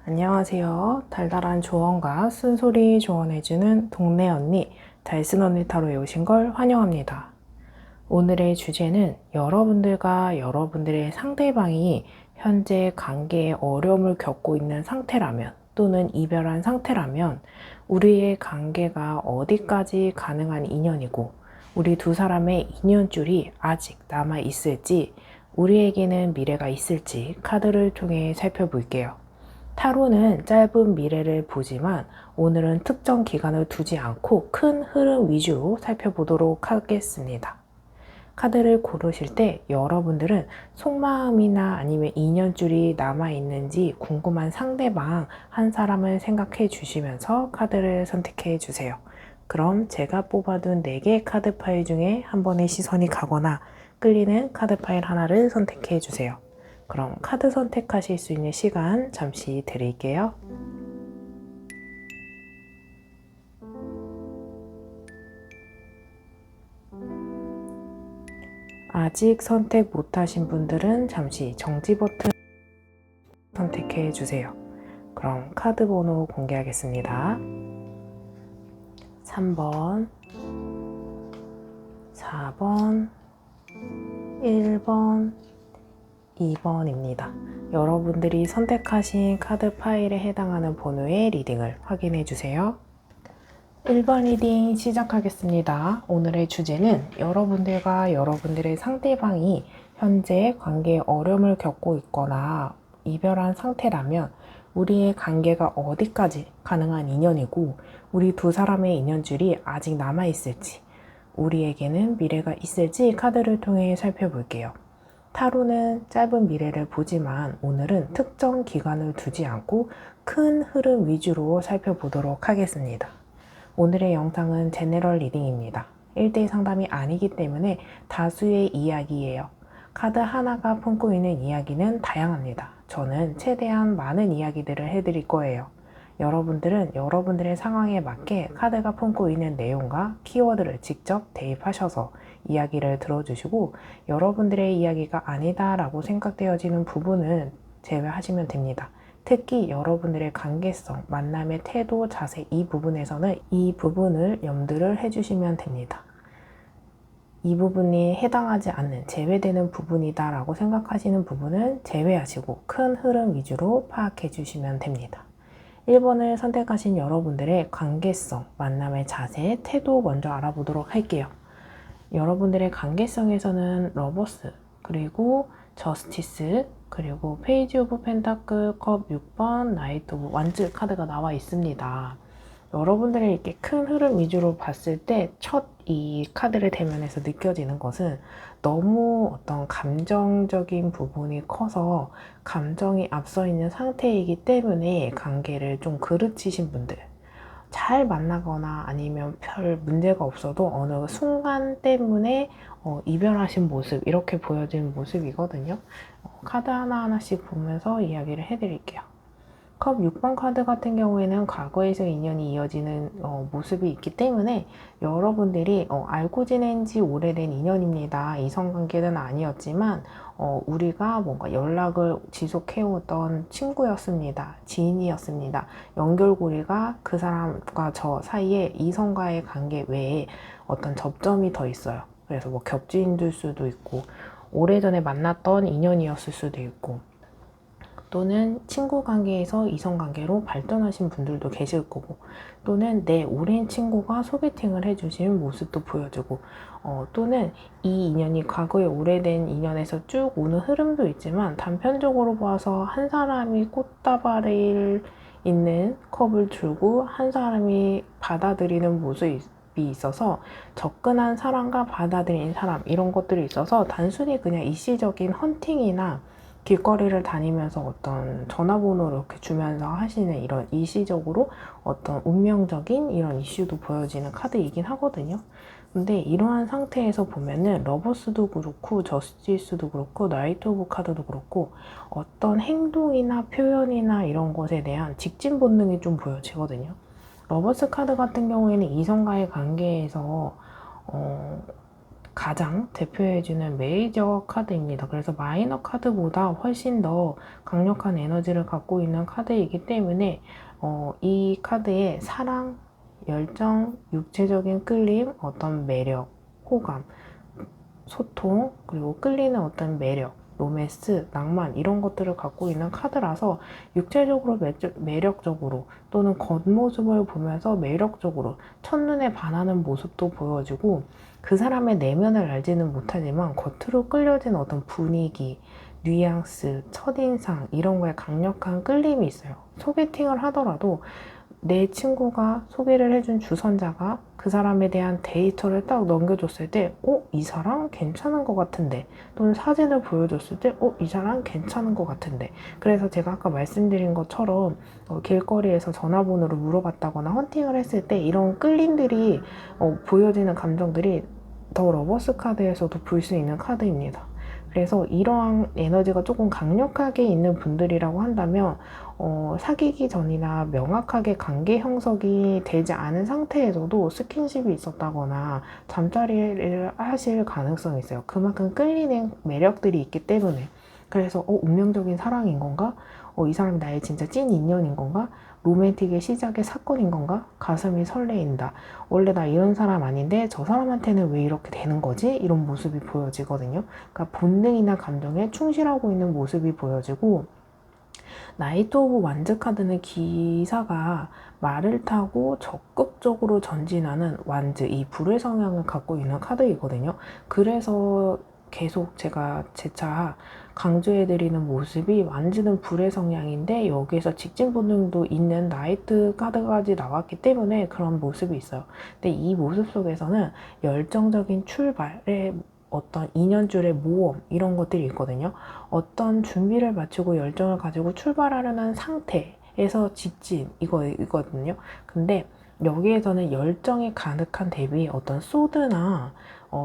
안녕하세요. 달달한 조언과 쓴소리 조언해주는 동네 언니, 달슨 언니 타로에 오신 걸 환영합니다. 오늘의 주제는 여러분들과 여러분들의 상대방이 현재 관계에 어려움을 겪고 있는 상태라면 또는 이별한 상태라면 우리의 관계가 어디까지 가능한 인연이고 우리 두 사람의 인연줄이 아직 남아 있을지 우리에게는 미래가 있을지 카드를 통해 살펴볼게요. 타로는 짧은 미래를 보지만 오늘은 특정 기간을 두지 않고 큰 흐름 위주로 살펴보도록 하겠습니다. 카드를 고르실 때 여러분들은 속마음이나 아니면 인연줄이 남아있는지 궁금한 상대방 한 사람을 생각해 주시면서 카드를 선택해 주세요. 그럼 제가 뽑아둔 4개 카드 파일 중에 한 번의 시선이 가거나 끌리는 카드 파일 하나를 선택해 주세요. 그럼 카드 선택하실 수 있는 시간 잠시 드릴게요. 아직 선택 못하신 분들은 잠시 정지 버튼 선택해 주세요. 그럼 카드 번호 공개하겠습니다. 3번, 4번, 1번, 2번입니다. 여러분들이 선택하신 카드 파일에 해당하는 번호의 리딩을 확인해 주세요. 1번 리딩 시작하겠습니다. 오늘의 주제는 여러분들과 여러분들의 상대방이 현재 관계에 어려움을 겪고 있거나 이별한 상태라면 우리의 관계가 어디까지 가능한 인연이고 우리 두 사람의 인연줄이 아직 남아있을지 우리에게는 미래가 있을지 카드를 통해 살펴볼게요. 타로는 짧은 미래를 보지만 오늘은 특정 기간을 두지 않고 큰 흐름 위주로 살펴보도록 하겠습니다. 오늘의 영상은 제너럴 리딩입니다. 1대1 상담이 아니기 때문에 다수의 이야기예요. 카드 하나가 품고 있는 이야기는 다양합니다. 저는 최대한 많은 이야기들을 해드릴 거예요. 여러분들은 여러분들의 상황에 맞게 카드가 품고 있는 내용과 키워드를 직접 대입하셔서 이야기를 들어주시고 여러분들의 이야기가 아니다 라고 생각되어지는 부분은 제외하시면 됩니다. 특히 여러분들의 관계성, 만남의 태도, 자세 이 부분에서는 이 부분을 염두를 해주시면 됩니다. 이 부분이 해당하지 않는 제외되는 부분이다 라고 생각하시는 부분은 제외하시고 큰 흐름 위주로 파악해 주시면 됩니다. 1번을 선택하신 여러분들의 관계성, 만남의 자세, 태도 먼저 알아보도록 할게요. 여러분들의 관계성에서는 러버스, 그리고 저스티스, 그리고 페이지 오브 펜타클, 컵 6번, 나이트 오브 완즈 카드가 나와 있습니다. 여러분들의 이렇게 큰 흐름 위주로 봤을 때 첫 이 카드를 대면해서 느껴지는 것은 너무 어떤 감정적인 부분이 커서 감정이 앞서 있는 상태이기 때문에 관계를 좀 그르치신 분들, 잘 만나거나 아니면 별 문제가 없어도 어느 순간 때문에 이별하신 모습 이렇게 보여지는 모습이거든요. 카드 하나하나씩 보면서 이야기를 해드릴게요. 컵 6번 카드 같은 경우에는 과거에서 인연이 이어지는 모습이 있기 때문에 여러분들이 알고 지낸 지 오래된 인연입니다. 이성관계는 아니었지만 우리가 뭔가 연락을 지속해오던 친구였습니다. 지인이었습니다. 연결고리가 그 사람과 저 사이에 이성과의 관계 외에 어떤 접점이 더 있어요. 그래서 뭐 겹친일 수도 있고 오래전에 만났던 인연이었을 수도 있고 또는 친구 관계에서 이성 관계로 발전하신 분들도 계실 거고 또는 내 오랜 친구가 소개팅을 해주신 모습도 보여주고 또는 이 인연이 과거에 오래된 인연에서 쭉 오는 흐름도 있지만 단편적으로 봐서 한 사람이 꽃다발을 있는 컵을 들고 한 사람이 받아들이는 모습이 있어서 접근한 사람과 받아들인 사람 이런 것들이 있어서 단순히 그냥 일시적인 헌팅이나 길거리를 다니면서 어떤 전화번호를 이렇게 주면서 하시는 이런 일시적으로 어떤 운명적인 이런 이슈도 보여지는 카드이긴 하거든요. 근데 이러한 상태에서 보면은 러버스도 그렇고 저스티스도 그렇고 나이트 오브 카드도 그렇고 어떤 행동이나 표현이나 이런 것에 대한 직진 본능이 좀 보여지거든요. 러버스 카드 같은 경우에는 이성과의 관계에서 가장 대표해주는 메이저 카드입니다. 그래서 마이너 카드보다 훨씬 더 강력한 에너지를 갖고 있는 카드이기 때문에 이 카드의 사랑, 열정, 육체적인 끌림, 어떤 매력, 호감, 소통, 그리고 끌리는 어떤 매력, 로맨스, 낭만 이런 것들을 갖고 있는 카드라서 육체적으로 매력적으로 또는 겉모습을 보면서 매력적으로 첫눈에 반하는 모습도 보여주고 그 사람의 내면을 알지는 못하지만 겉으로 끌려진 어떤 분위기, 뉘앙스, 첫인상 이런 거에 강력한 끌림이 있어요. 소개팅을 하더라도 내 친구가 소개를 해준 주선자가 그 사람에 대한 데이터를 딱 넘겨줬을 때, 이 사람 괜찮은 것 같은데. 또는 사진을 보여줬을 때, 이 사람 괜찮은 것 같은데. 그래서 제가 아까 말씀드린 것처럼 길거리에서 전화번호를 물어봤다거나 헌팅을 했을 때 이런 끌림들이 보여지는 감정들이 더 러버스 카드에서도 볼 수 있는 카드입니다. 그래서 이러한 에너지가 조금 강력하게 있는 분들이라고 한다면 사귀기 전이나 명확하게 관계 형성이 되지 않은 상태에서도 스킨십이 있었다거나 잠자리를 하실 가능성이 있어요. 그만큼 끌리는 매력들이 있기 때문에. 그래서 운명적인 사랑인 건가? 이 사람이 나의 진짜 찐 인연인 건가? 로맨틱의 시작의 사건인 건가? 가슴이 설레인다. 원래 나 이런 사람 아닌데 저 사람한테는 왜 이렇게 되는 거지? 이런 모습이 보여지거든요. 그러니까 본능이나 감정에 충실하고 있는 모습이 보여지고 나이트 오브 완즈 카드는 기사가 말을 타고 적극적으로 전진하는 완즈, 이 불의 성향을 갖고 있는 카드이거든요. 그래서 계속 제가 재차 강조해드리는 모습이 완즈는 불의 성향인데 여기에서 직진 본능도 있는 나이트 카드까지 나왔기 때문에 그런 모습이 있어요. 근데 이 모습 속에서는 열정적인 출발의 어떤 인연줄의 모험 이런 것들이 있거든요. 어떤 준비를 마치고 열정을 가지고 출발하려는 상태에서 직진 이거거든요. 근데 여기에서는 열정이 가득한 대비 어떤 소드나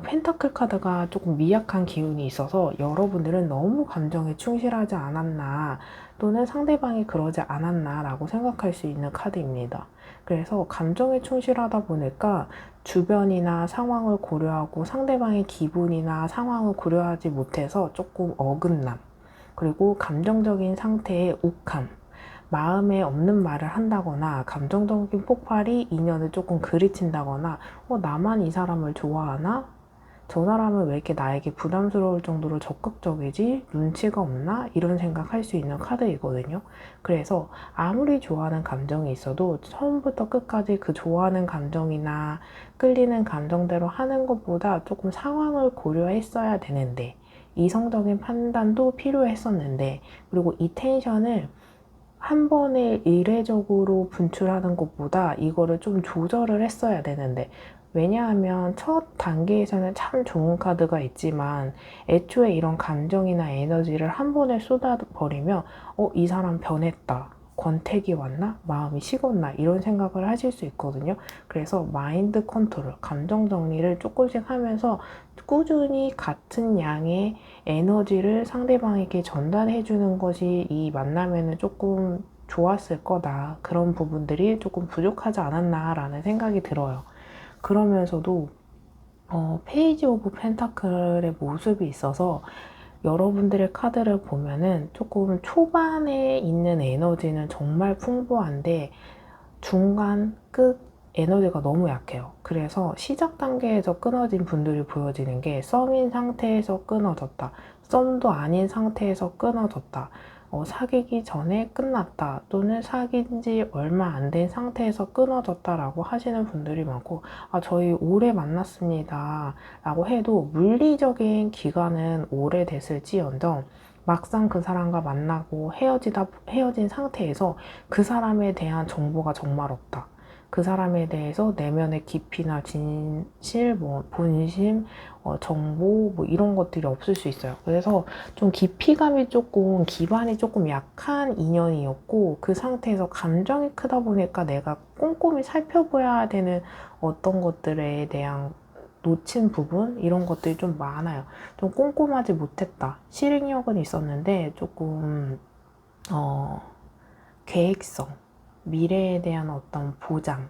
펜타클 카드가 조금 미약한 기운이 있어서 여러분들은 너무 감정에 충실하지 않았나 또는 상대방이 그러지 않았나 라고 생각할 수 있는 카드입니다. 그래서 감정에 충실하다 보니까 주변이나 상황을 고려하고 상대방의 기분이나 상황을 고려하지 못해서 조금 어긋남, 그리고 감정적인 상태의 욱함, 마음에 없는 말을 한다거나 감정적인 폭발이 인연을 조금 그리친다거나 나만 이 사람을 좋아하나? 저 사람은 왜 이렇게 나에게 부담스러울 정도로 적극적이지? 눈치가 없나? 이런 생각할 수 있는 카드이거든요. 그래서 아무리 좋아하는 감정이 있어도 처음부터 끝까지 그 좋아하는 감정이나 끌리는 감정대로 하는 것보다 조금 상황을 고려했어야 되는데 이성적인 판단도 필요했었는데 그리고 이 텐션을 한 번에 이례적으로 분출하는 것보다 이거를 좀 조절을 했어야 되는데 왜냐하면 첫 단계에서는 참 좋은 카드가 있지만 애초에 이런 감정이나 에너지를 한 번에 쏟아버리면 이 사람 변했다. 권태기 왔나? 마음이 식었나? 이런 생각을 하실 수 있거든요. 그래서 마인드 컨트롤, 감정 정리를 조금씩 하면서 꾸준히 같은 양의 에너지를 상대방에게 전달해 주는 것이 이 만남에는 조금 좋았을 거다. 그런 부분들이 조금 부족하지 않았나 라는 생각이 들어요. 그러면서도 페이지 오브 펜타클의 모습이 있어서 여러분들의 카드를 보면은 조금 초반에 있는 에너지는 정말 풍부한데 중간, 끝 에너지가 너무 약해요. 그래서 시작 단계에서 끊어진 분들이 보여지는 게 썸인 상태에서 끊어졌다. 썸도 아닌 상태에서 끊어졌다. 사귀기 전에 끝났다. 또는 사귄 지 얼마 안 된 상태에서 끊어졌다라고 하시는 분들이 많고 저희 오래 만났습니다. 라고 해도 물리적인 기간은 오래됐을지언정 막상 그 사람과 만나고 헤어진 상태에서 그 사람에 대한 정보가 정말 없다. 그 사람에 대해서 내면의 깊이나 진실, 본심, 정보, 이런 것들이 없을 수 있어요. 그래서 좀 깊이감이 조금, 기반이 조금 약한 인연이었고, 그 상태에서 감정이 크다 보니까 내가 꼼꼼히 살펴봐야 되는 어떤 것들에 대한 놓친 부분 이런 것들이 좀 많아요. 좀 꼼꼼하지 못했다. 실행력은 있었는데 조금 계획성, 미래에 대한 어떤 보장,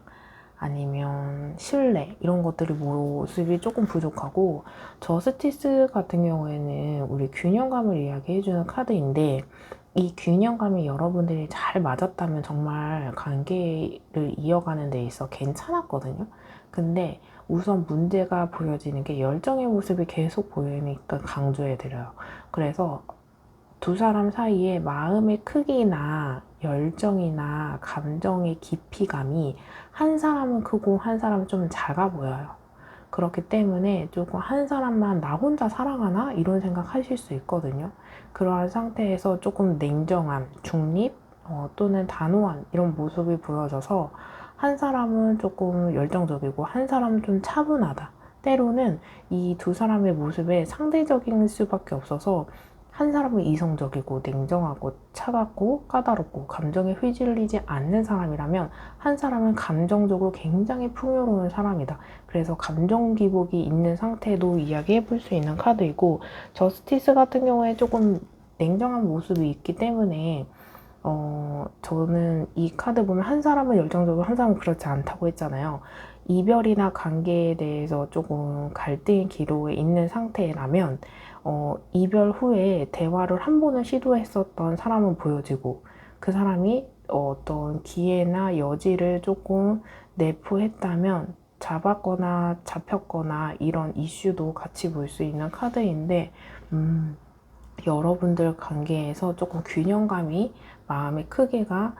아니면 신뢰 이런 것들이 모습이 조금 부족하고, 저스티스 같은 경우에는 우리 균형감을 이야기해주는 카드인데, 이 균형감이 여러분들이 잘 맞았다면 정말 관계를 이어가는 데 있어 괜찮았거든요. 근데 우선 문제가 보여지는 게 열정의 모습이 계속 보이니까 강조해드려요. 그래서 두 사람 사이에 마음의 크기나 열정이나 감정의 깊이감이 한 사람은 크고 한 사람은 좀 작아 보여요. 그렇기 때문에 조금 한 사람만 나 혼자 사랑하나? 이런 생각 하실 수 있거든요. 그러한 상태에서 조금 냉정함, 중립, 또는 단호한 이런 모습이 보여져서 한 사람은 조금 열정적이고 한 사람은 좀 차분하다. 때로는 이 두 사람의 모습에 상대적인 수밖에 없어서 한 사람은 이성적이고 냉정하고 차갑고 까다롭고 감정에 휘둘리지 않는 사람이라면 한 사람은 감정적으로 굉장히 풍요로운 사람이다. 그래서 감정 기복이 있는 상태도 이야기해 볼 수 있는 카드이고, 저스티스 같은 경우에 조금 냉정한 모습이 있기 때문에 저는 이 카드 보면 한 사람은 열정적이고 한 사람은 그렇지 않다고 했잖아요. 이별이나 관계에 대해서 조금 갈등의 기로에 있는 상태라면 이별 후에 대화를 한 번은 시도했었던 사람은 보여지고, 그 사람이 어떤 기회나 여지를 조금 내포했다면 잡았거나 잡혔거나 이런 이슈도 같이 볼 수 있는 카드인데, 여러분들 관계에서 조금 균형감이 마음의 크기가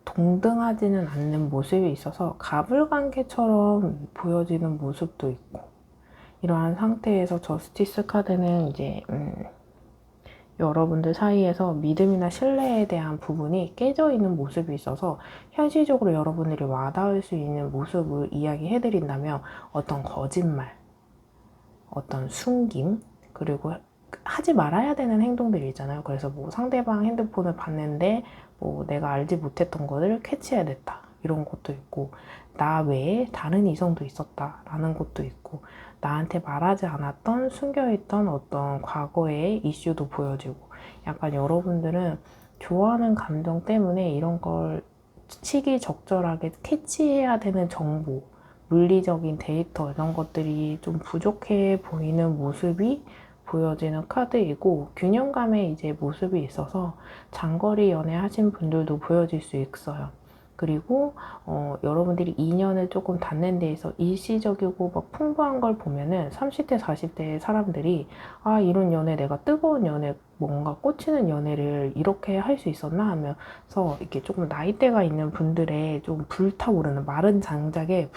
동등하지는 않는 모습이 있어서 가불관계처럼 보여지는 모습도 있고, 이러한 상태에서 저스티스 카드는 이제 여러분들 사이에서 믿음이나 신뢰에 대한 부분이 깨져 있는 모습이 있어서 현실적으로 여러분들이 와닿을 수 있는 모습을 이야기해 드린다면, 어떤 거짓말, 어떤 숨김, 그리고 하지 말아야 되는 행동들이 있잖아요. 그래서 뭐 상대방 핸드폰을 봤는데 뭐 내가 알지 못했던 것을 캐치해야 됐다, 이런 것도 있고, 나 외에 다른 이성도 있었다라는 것도 있고, 나한테 말하지 않았던 숨겨있던 어떤 과거의 이슈도 보여지고, 약간 여러분들은 좋아하는 감정 때문에 이런 걸 시기적절하게 캐치해야 되는 정보, 물리적인 데이터 이런 것들이 좀 부족해 보이는 모습이 보여지는 카드이고, 균형감의 이제 모습이 있어서 장거리 연애 하신 분들도 보여질 수 있어요. 그리고 여러분들이 인연을 조금 닿는 데 있어 일시적이고 막 풍부한 걸 보면은 30대, 40대 사람들이 아, 이런 연애, 내가 뜨거운 연애, 뭔가 꽂히는 연애를 이렇게 할 수 있었나 하면서 이렇게 조금 나이대가 있는 분들의 좀 불타오르는 마른 장작에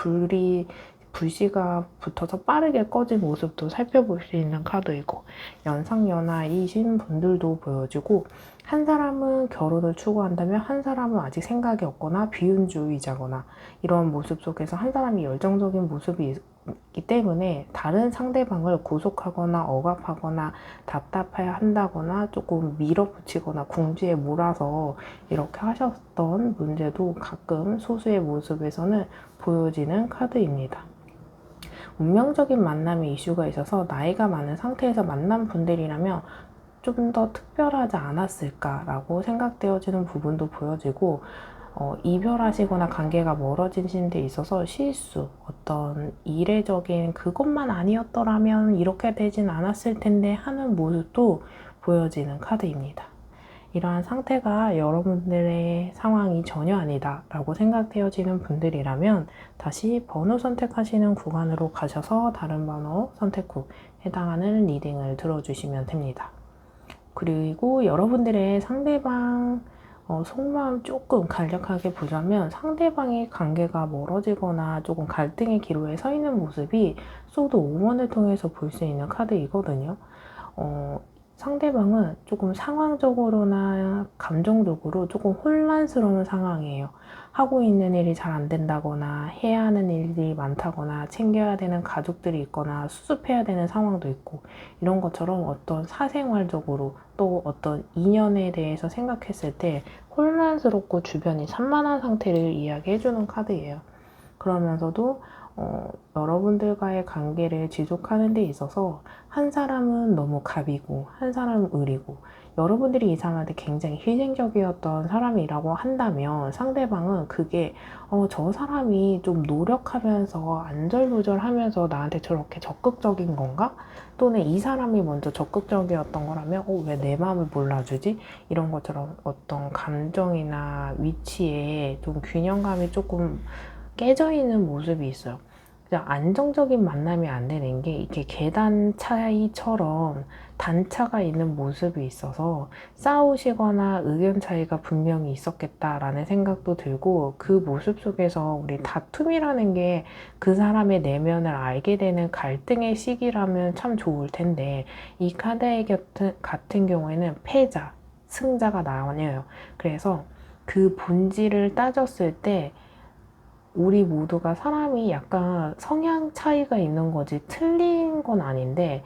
불씨가 붙어서 빠르게 꺼진 모습도 살펴볼 수 있는 카드이고, 연상연하이신 분들도 보여지고, 한 사람은 결혼을 추구한다면 한 사람은 아직 생각이 없거나 비윤주의자거나, 이런 모습 속에서 한 사람이 열정적인 모습이 있기 때문에 다른 상대방을 구속하거나 억압하거나 답답해 한다거나 조금 밀어붙이거나 궁지에 몰아서 이렇게 하셨던 문제도 가끔 소수의 모습에서는 보여지는 카드입니다. 운명적인 만남의 이슈가 있어서 나이가 많은 상태에서 만난 분들이라면 좀 더 특별하지 않았을까라고 생각되어지는 부분도 보여지고, 이별하시거나 관계가 멀어지신 데 있어서 실수, 어떤 이례적인 그것만 아니었더라면 이렇게 되진 않았을 텐데 하는 모습도 보여지는 카드입니다. 이러한 상태가 여러분들의 상황이 전혀 아니다 라고 생각되어지는 분들이라면 다시 번호 선택하시는 구간으로 가셔서 다른 번호 선택 후 해당하는 리딩을 들어주시면 됩니다. 그리고 여러분들의 상대방 속마음 조금 간략하게 보자면, 상대방의 관계가 멀어지거나 조금 갈등의 기로에 서 있는 모습이 소드 오먼을 통해서 볼 수 있는 카드이거든요. 상대방은 조금 상황적으로나 감정적으로 조금 혼란스러운 상황이에요. 하고 있는 일이 잘 안 된다거나 해야 하는 일이 많다거나 챙겨야 되는 가족들이 있거나 수습해야 되는 상황도 있고, 이런 것처럼 어떤 사생활적으로 또 어떤 인연에 대해서 생각했을 때 혼란스럽고 주변이 산만한 상태를 이야기해주는 카드예요. 그러면서도 여러분들과의 관계를 지속하는 데 있어서 한 사람은 너무 갑이고 한 사람은 을이고 여러분들이 이 사람한테 굉장히 희생적이었던 사람이라고 한다면 상대방은 그게 저 사람이 좀 노력하면서 안절부절하면서 나한테 저렇게 적극적인 건가? 또는 이 사람이 먼저 적극적이었던 거라면 왜 내 마음을 몰라주지? 이런 것처럼 어떤 감정이나 위치에 좀 균형감이 조금 깨져 있는 모습이 있어요. 그냥 안정적인 만남이 안 되는 게 이렇게 계단 차이처럼 단차가 있는 모습이 있어서 싸우시거나 의견 차이가 분명히 있었겠다라는 생각도 들고 그 모습 속에서 우리 다툼이라는 게 그 사람의 내면을 알게 되는 갈등의 시기라면 참 좋을 텐데 이 카드의 같은 경우에는 패자, 승자가 나뉘어요. 그래서 그 본질을 따졌을 때 우리 모두가 사람이 약간 성향 차이가 있는 거지 틀린 건 아닌데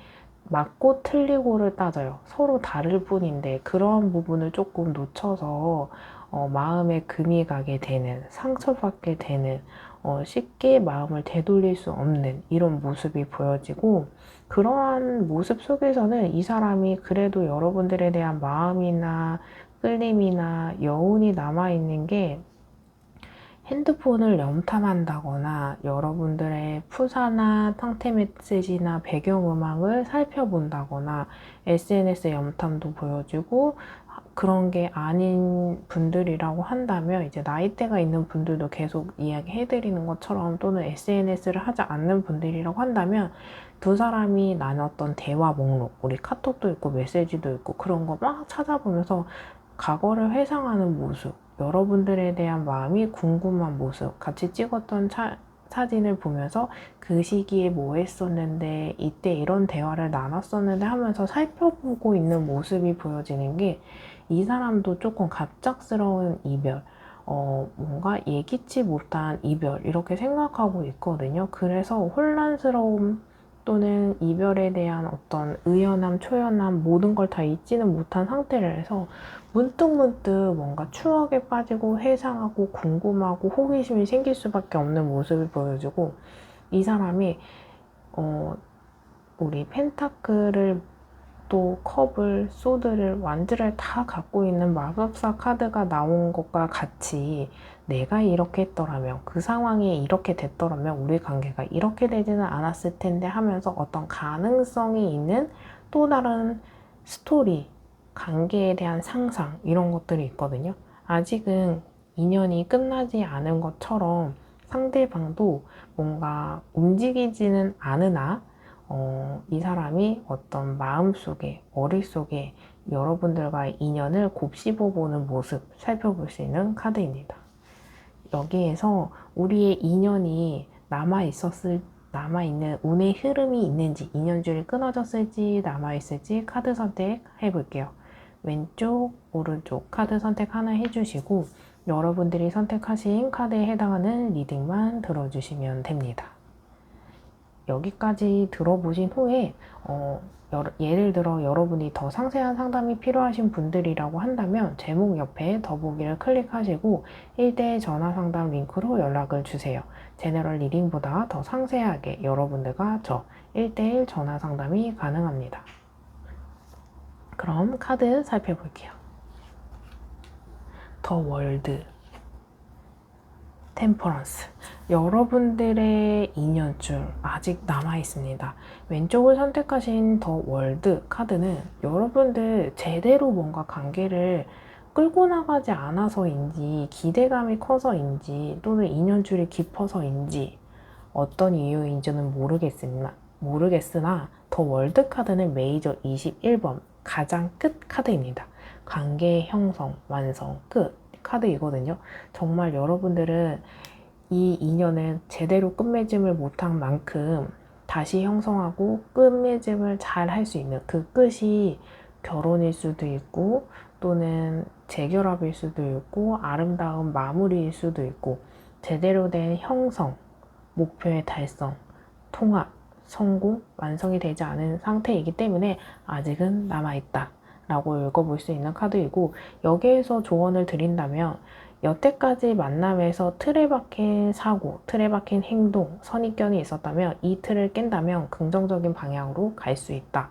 맞고 틀리고를 따져요. 서로 다를 뿐인데 그런 부분을 조금 놓쳐서 마음에 금이 가게 되는, 상처받게 되는, 쉽게 마음을 되돌릴 수 없는 이런 모습이 보여지고 그러한 모습 속에서는 이 사람이 그래도 여러분들에 대한 마음이나 끌림이나 여운이 남아있는 게 핸드폰을 염탐한다거나 여러분들의 푸사나 상태 메시지나 배경음악을 살펴본다거나 SNS 염탐도 보여주고 그런 게 아닌 분들이라고 한다면 이제 나이대가 있는 분들도 계속 이야기해드리는 것처럼 또는 SNS를 하지 않는 분들이라고 한다면 두 사람이 나눴던 대화 목록, 우리 카톡도 있고 메시지도 있고 그런 거 막 찾아보면서 과거를 회상하는 모습, 여러분들에 대한 마음이 궁금한 모습, 같이 찍었던 사진을 보면서 그 시기에 뭐 했었는데, 이때 이런 대화를 나눴었는데 하면서 살펴보고 있는 모습이 보여지는 게 이 사람도 조금 갑작스러운 이별, 뭔가 예기치 못한 이별, 이렇게 생각하고 있거든요. 그래서 혼란스러움, 또는 이별에 대한 어떤 의연함, 초연함, 모든 걸 다 잊지는 못한 상태라서 문득문득 뭔가 추억에 빠지고 회상하고 궁금하고 호기심이 생길 수밖에 없는 모습을 보여주고 이 사람이 우리 펜타클을 또 컵을, 소드를, 완즈를 다 갖고 있는 마법사 카드가 나온 것과 같이 내가 이렇게 했더라면 그 상황이 이렇게 됐더라면 우리 관계가 이렇게 되지는 않았을 텐데 하면서 어떤 가능성이 있는 또 다른 스토리, 관계에 대한 상상 이런 것들이 있거든요. 아직은 인연이 끝나지 않은 것처럼 상대방도 뭔가 움직이지는 않으나 이 사람이 어떤 마음속에, 머릿속에 여러분들과의 인연을 곱씹어보는 모습 살펴볼 수 있는 카드입니다. 여기에서 우리의 인연이 남아있는 운의 흐름이 있는지, 인연줄이 끊어졌을지, 남아있을지 카드 선택해 볼게요. 왼쪽, 오른쪽 카드 선택 하나 해주시고 여러분들이 선택하신 카드에 해당하는 리딩만 들어주시면 됩니다. 여기까지 들어보신 후에 예를 들어 여러분이 더 상세한 상담이 필요하신 분들이라고 한다면 제목 옆에 더보기를 클릭하시고 1대1 전화 상담 링크로 연락을 주세요. 제너럴 리딩보다 더 상세하게 여러분들과 저 1대1 전화 상담이 가능합니다. 그럼 카드 살펴볼게요. 더 월드, 템퍼런스. 여러분들의 인연줄 아직 남아있습니다. 왼쪽을 선택하신 더 월드 카드는 여러분들 제대로 뭔가 관계를 끌고 나가지 않아서인지 기대감이 커서인지 또는 인연줄이 깊어서인지 어떤 이유인지는 모르겠으나 더 월드 카드는 메이저 21번 가장 끝 카드입니다. 관계 형성, 완성, 끝 카드이거든요. 정말 여러분들은 이 인연을 제대로 끝맺음을 못한 만큼 다시 형성하고 끝맺음을 잘 할 수 있는 그 끝이 결혼일 수도 있고 또는 재결합일 수도 있고 아름다운 마무리일 수도 있고 제대로 된 형성, 목표의 달성, 통합, 성공, 완성이 되지 않은 상태이기 때문에 아직은 남아있다 라고 읽어볼 수 있는 카드이고 여기에서 조언을 드린다면 여태까지 만남에서 틀에 박힌 사고, 틀에 박힌 행동, 선입견이 있었다면 이 틀을 깬다면 긍정적인 방향으로 갈 수 있다.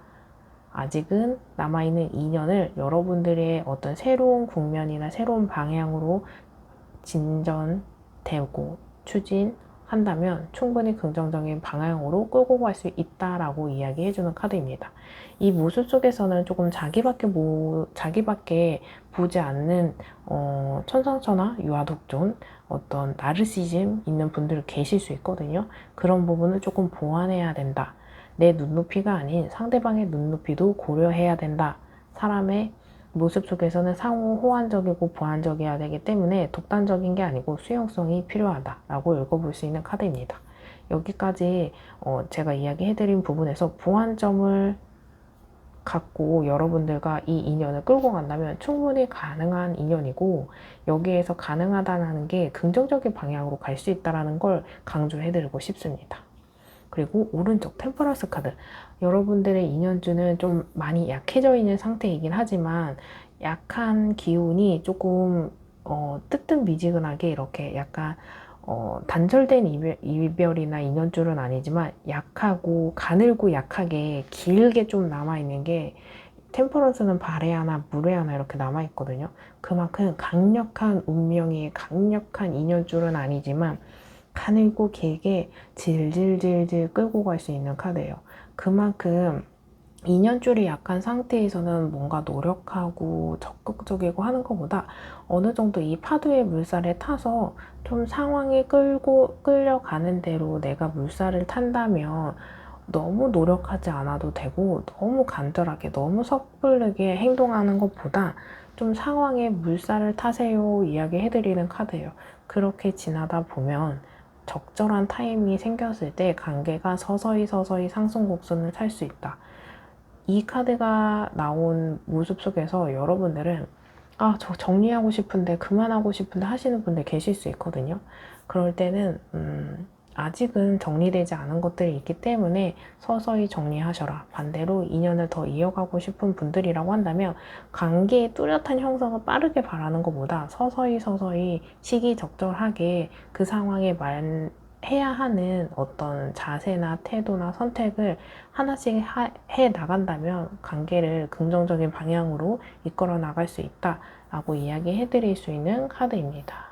아직은 남아있는 2년을 여러분들의 어떤 새로운 국면이나 새로운 방향으로 진전되고 추진한다면 충분히 긍정적인 방향으로 끌고 갈 수 있다라고 이야기해주는 카드입니다. 이 모습 속에서는 조금 자기밖에 보지 않는 천상천하 유아독존 어떤 나르시즘 있는 분들 계실 수 있거든요. 그런 부분을 조금 보완해야 된다. 내 눈높이가 아닌 상대방의 눈높이도 고려해야 된다. 사람의 모습 속에서는 상호 호환적이고 보완적이어야 되기 때문에 독단적인 게 아니고 수용성이 필요하다라고 읽어볼 수 있는 카드입니다. 여기까지 제가 이야기해드린 부분에서 보완점을 갖고 여러분들과 이 인연을 끌고 간다면 충분히 가능한 인연이고, 여기에서 가능하다는 게 긍정적인 방향으로 갈 수 있다는 걸 강조해드리고 싶습니다. 그리고 오른쪽 템퍼런스 카드, 여러분들의 인연주는 좀 많이 약해져 있는 상태이긴 하지만 약한 기운이 조금 뜨뜻미지근하게 이렇게 약간 단절된 이별이나 인연줄은 아니지만 약하고 가늘고 약하게 길게 좀 남아있는 게, 템퍼런스는 발에 하나 물에 하나 이렇게 남아있거든요. 그만큼 강력한 운명이 강력한 인연줄은 아니지만 가늘고 길게 질질질질 끌고 갈 수 있는 카드예요. 그만큼 인연줄이 약한 상태에서는 뭔가 노력하고 적극적이고 하는 것보다 어느 정도 이 파도의 물살에 타서 좀 상황이 끌려가는 대로 내가 물살을 탄다면 너무 노력하지 않아도 되고, 너무 간절하게 너무 섣부르게 행동하는 것보다 좀 상황에 물살을 타세요 이야기해드리는 카드예요. 그렇게 지나다 보면 적절한 타이밍이 생겼을 때 관계가 서서히 상승곡선을 탈 수 있다. 이 카드가 나온 모습 속에서 여러분들은 저 정리하고 싶은데 그만하고 싶은데 하시는 분들 계실 수 있거든요. 그럴 때는 아직은 정리되지 않은 것들이 있기 때문에 서서히 정리하셔라. 반대로 인연을 더 이어가고 싶은 분들이라고 한다면 관계의 뚜렷한 형성을 빠르게 바라는 것보다 서서히 시기적절하게 그 상황에 해야 하는 어떤 자세나 태도나 선택을 하나씩 해 나간다면 관계를 긍정적인 방향으로 이끌어 나갈 수 있다라고 이야기해 드릴 수 있는 카드입니다.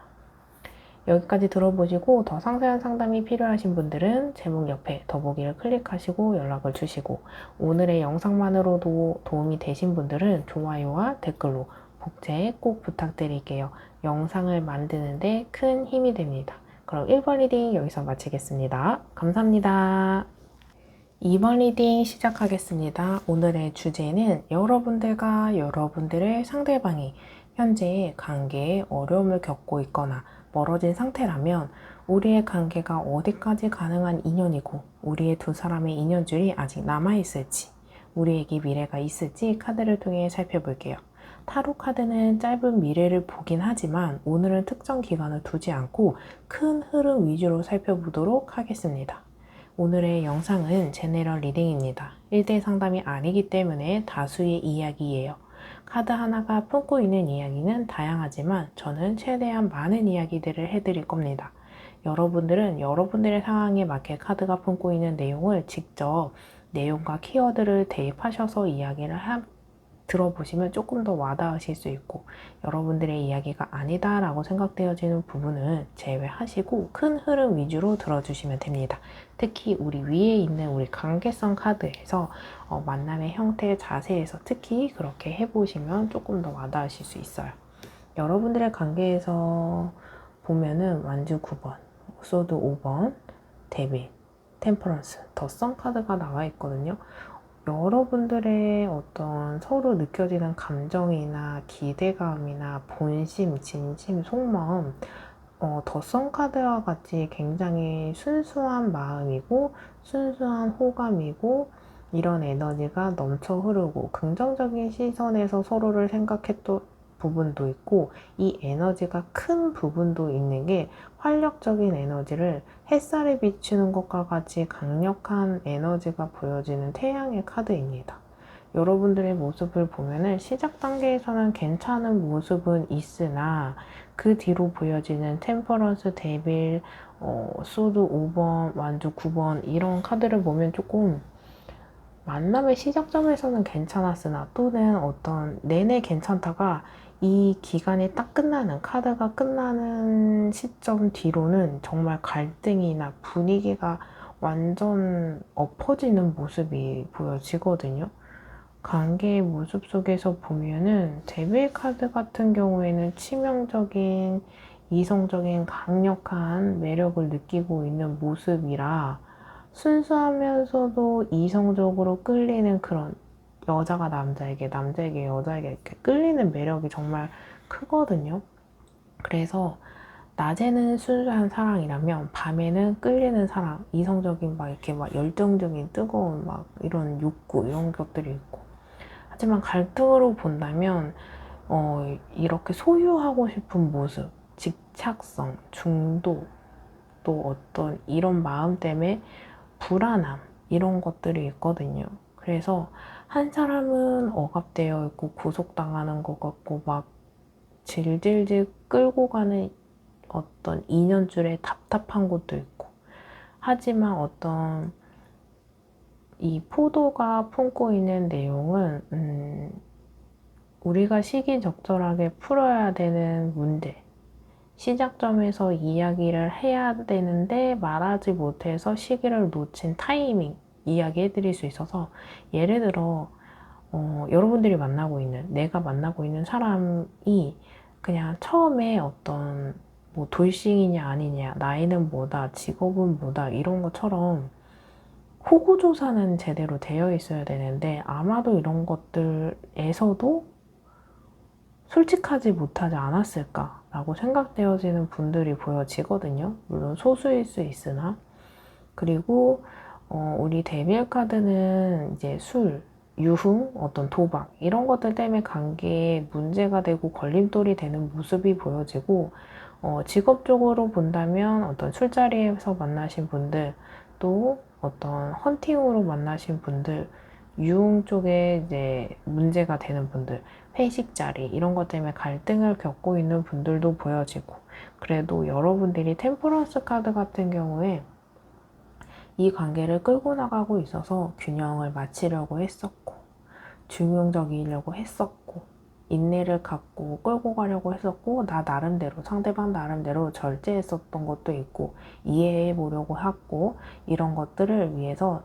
여기까지 들어보시고 더 상세한 상담이 필요하신 분들은 제목 옆에 더보기를 클릭하시고 연락을 주시고, 오늘의 영상만으로도 도움이 되신 분들은 좋아요와 댓글로 복제 꼭 부탁드릴게요. 영상을 만드는데 큰 힘이 됩니다. 그럼 1번 리딩 여기서 마치겠습니다. 감사합니다. 2번 리딩 시작하겠습니다. 오늘의 주제는 여러분들과 여러분들의 상대방이 현재 관계에 어려움을 겪고 있거나 멀어진 상태라면 우리의 관계가 어디까지 가능한 인연이고 우리의 두 사람의 인연줄이 아직 남아있을지, 우리에게 미래가 있을지 카드를 통해 살펴볼게요. 타로 카드는 짧은 미래를 보긴 하지만 오늘은 특정 기간을 두지 않고 큰 흐름 위주로 살펴보도록 하겠습니다. 오늘의 영상은 제너럴 리딩입니다. 1대1 상담이 아니기 때문에 다수의 이야기예요. 카드 하나가 품고 있는 이야기는 다양하지만 저는 최대한 많은 이야기들을 해드릴 겁니다. 여러분들은 여러분들의 상황에 맞게 카드가 품고 있는 내용을 직접 내용과 키워드를 대입하셔서 이야기를 들어보시면 조금 더 와닿으실 수 있고, 여러분들의 이야기가 아니다 라고 생각되어지는 부분은 제외하시고 큰 흐름 위주로 들어주시면 됩니다. 특히 우리 위에 있는 우리 관계성 카드에서 만남의 형태, 자세에서 특히 그렇게 해보시면 조금 더 와닿으실 수 있어요. 여러분들의 관계에서 보면은 완주 9번, 소드 5번, 데빌, 템퍼런스, 더선 카드가 나와 있거든요. 여러분들의 어떤 서로 느껴지는 감정이나 기대감이나 본심, 진심, 속마음, 더선 카드와 같이 굉장히 순수한 마음이고 순수한 호감이고 이런 에너지가 넘쳐 흐르고 긍정적인 시선에서 서로를 생각했던 부분도 있고, 이 에너지가 큰 부분도 있는 게 활력적인 에너지를 햇살에 비추는 것과 같이 강력한 에너지가 보여지는 태양의 카드입니다. 여러분들의 모습을 보면은 시작 단계에서는 괜찮은 모습은 있으나 그 뒤로 보여지는 템퍼런스, 데빌, 소드 5번, 완주 9번 이런 카드를 보면 조금 만남의 시작점에서는 괜찮았으나 또는 어떤 내내 괜찮다가 이 기간이 딱 끝나는 카드가 끝나는 시점 뒤로는 정말 갈등이나 분위기가 완전 엎어지는 모습이 보여지거든요. 관계의 모습 속에서 보면은 데빌 카드 같은 경우에는 치명적인 이성적인 강력한 매력을 느끼고 있는 모습이라 순수하면서도 이성적으로 끌리는 그런 여자가 남자에게, 남자에게 여자에게 이렇게 끌리는 매력이 정말 크거든요. 그래서 낮에는 순수한 사랑이라면 밤에는 끌리는 사랑, 이성적인 막 이렇게 막 열정적인 뜨거운 막 이런 욕구 이런 것들이 있고 하지만 갈등으로 본다면 이렇게 소유하고 싶은 모습, 집착성, 중독, 또 어떤 이런 마음 때문에 불안함 이런 것들이 있거든요. 그래서 한 사람은 억압되어 있고 구속당하는 것 같고 막 질질질 끌고 가는 어떤 인연줄에 답답한 것도 있고 하지만 어떤 이 포도가 품고 있는 내용은 우리가 시기적절하게 풀어야 되는 문제 시작점에서 이야기를 해야 되는데 말하지 못해서 시기를 놓친 타이밍 이야기해 드릴 수 있어서 예를 들어 여러분들이 만나고 있는 내가 만나고 있는 사람이 그냥 처음에 어떤 뭐 돌싱이냐 아니냐 나이는 뭐다 직업은 뭐다 이런 것처럼 호구조사는 제대로 되어 있어야 되는데 아마도 이런 것들에서도 솔직하지 못하지 않았을까라고 생각되어지는 분들이 보여지거든요. 물론 소수일 수 있으나. 그리고 우리 데빌 카드는 이제 술, 유흥, 어떤 도박 이런 것들 때문에 관계에 문제가 되고 걸림돌이 되는 모습이 보여지고 직업적으로 본다면 어떤 술자리에서 만나신 분들 또 어떤 헌팅으로 만나신 분들 유흥 쪽에 이제 문제가 되는 분들 회식 자리 이런 것 때문에 갈등을 겪고 있는 분들도 보여지고 그래도 여러분들이 템퍼런스 카드 같은 경우에 이 관계를 끌고 나가고 있어서 균형을 맞추려고 했었고 중용적이려고 했었고 인내를 갖고 끌고 가려고 했었고 나 나름대로 상대방 나름대로 절제했었던 것도 있고 이해해 보려고 했고 이런 것들을 위해서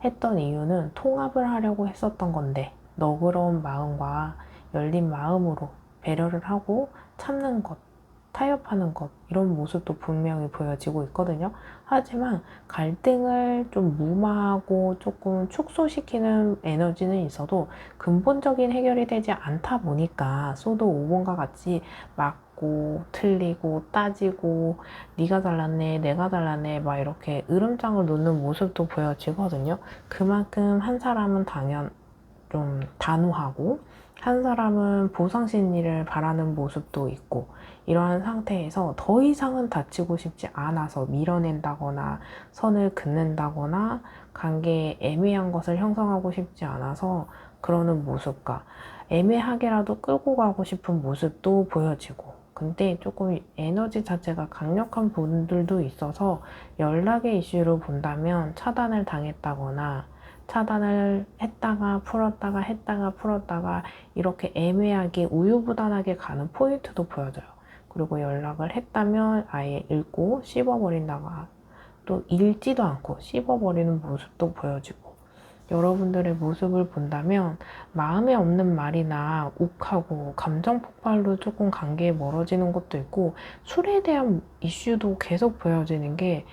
했던 이유는 통합을 하려고 했었던 건데 너그러운 마음과 열린 마음으로 배려를 하고 참는 것, 타협하는 것 이런 모습도 분명히 보여지고 있거든요. 하지만 갈등을 좀 무마하고 조금 축소시키는 에너지는 있어도 근본적인 해결이 되지 않다 보니까 소도 5번과 같이 맞고 틀리고 따지고 네가 잘났네 내가 잘났네 막 이렇게 으름장을 놓는 모습도 보여지거든요. 그만큼 한 사람은 당연 좀 단호하고 한 사람은 보상심리를 바라는 모습도 있고 이러한 상태에서 더 이상은 다치고 싶지 않아서 밀어낸다거나 선을 긋는다거나 관계에 애매한 것을 형성하고 싶지 않아서 그러는 모습과 애매하게라도 끌고 가고 싶은 모습도 보여지고 근데 조금 에너지 자체가 강력한 분들도 있어서 연락의 이슈로 본다면 차단을 당했다거나 차단을 했다가 풀었다가 했다가 풀었다가 이렇게 애매하게 우유부단하게 가는 포인트도 보여져요. 그리고 연락을 했다면 아예 읽고 씹어버린다가 또 읽지도 않고 씹어버리는 모습도 보여지고 여러분들의 모습을 본다면 마음에 없는 말이나 욱하고 감정 폭발로 조금 관계에 멀어지는 것도 있고 술에 대한 이슈도 계속 보여지는 게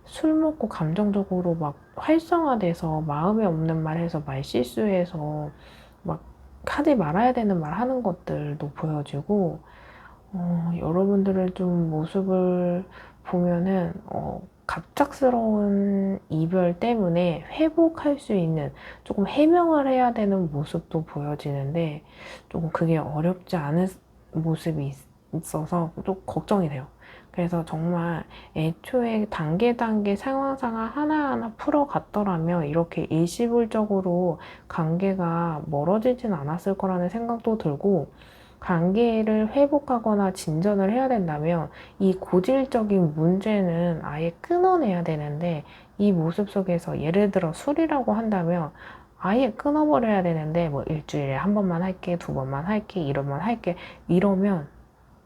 술 먹고 감정적으로 막 활성화돼서 마음에 없는 말 해서 말 실수해서 막 하지 말아야 되는 말 하는 것들도 보여지고 여러분들의 좀 모습을 보면은 갑작스러운 이별 때문에 회복할 수 있는 조금 해명을 해야 되는 모습도 보여지는데 조금 그게 어렵지 않은 모습이 있어서 좀 걱정이 돼요. 그래서 정말 애초에 단계 상황 하나하나 풀어갔더라면 이렇게 일시불적으로 관계가 멀어지진 않았을 거라는 생각도 들고, 관계를 회복하거나 진전을 해야 된다면 이 고질적인 문제는 아예 끊어내야 되는데, 이 모습 속에서 예를 들어 술이라고 한다면 아예 끊어버려야 되는데, 뭐 일주일에 한 번만 할게, 두 번만 할게, 이러면 할게, 이러면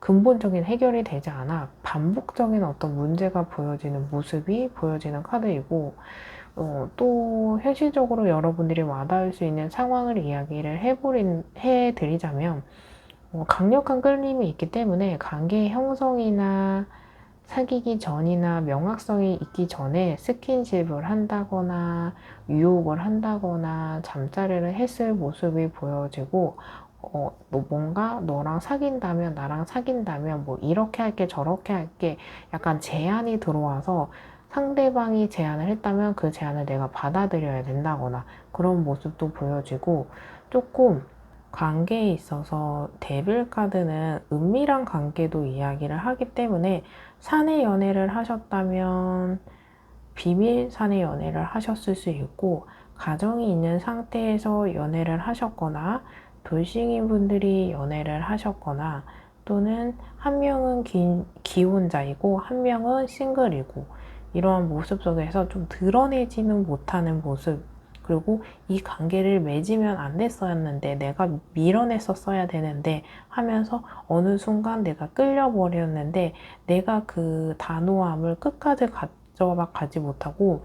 근본적인 해결이 되지 않아 반복적인 어떤 문제가 보여지는 모습이 보여지는 카드이고, 또 현실적으로 여러분들이 와닿을 수 있는 상황을 이야기를 해드리자면, 강력한 끌림이 있기 때문에 관계 형성이나 사귀기 전이나 명확성이 있기 전에 스킨십을 한다거나 유혹을 한다거나 잠자리를 했을 모습이 보여지고, 뭔가 너랑 사귄다면, 나랑 사귄다면 뭐 이렇게 할게 저렇게 할게, 약간 제안이 들어와서 상대방이 제안을 했다면 그 제안을 내가 받아들여야 된다거나 그런 모습도 보여지고, 조금 관계에 있어서 데빌 카드는 은밀한 관계도 이야기를 하기 때문에, 사내 연애를 하셨다면 비밀 사내 연애를 하셨을 수 있고, 가정이 있는 상태에서 연애를 하셨거나 돌싱인 분들이 연애를 하셨거나, 또는 한 명은 기혼자이고 한 명은 싱글이고, 이러한 모습 속에서 좀 드러내지는 못하는 모습, 그리고 이 관계를 맺으면 안 됐었는데 내가 밀어냈었어야 되는데 하면서 어느 순간 내가 끌려버렸는데 내가 그 단호함을 끝까지 가져가지 못하고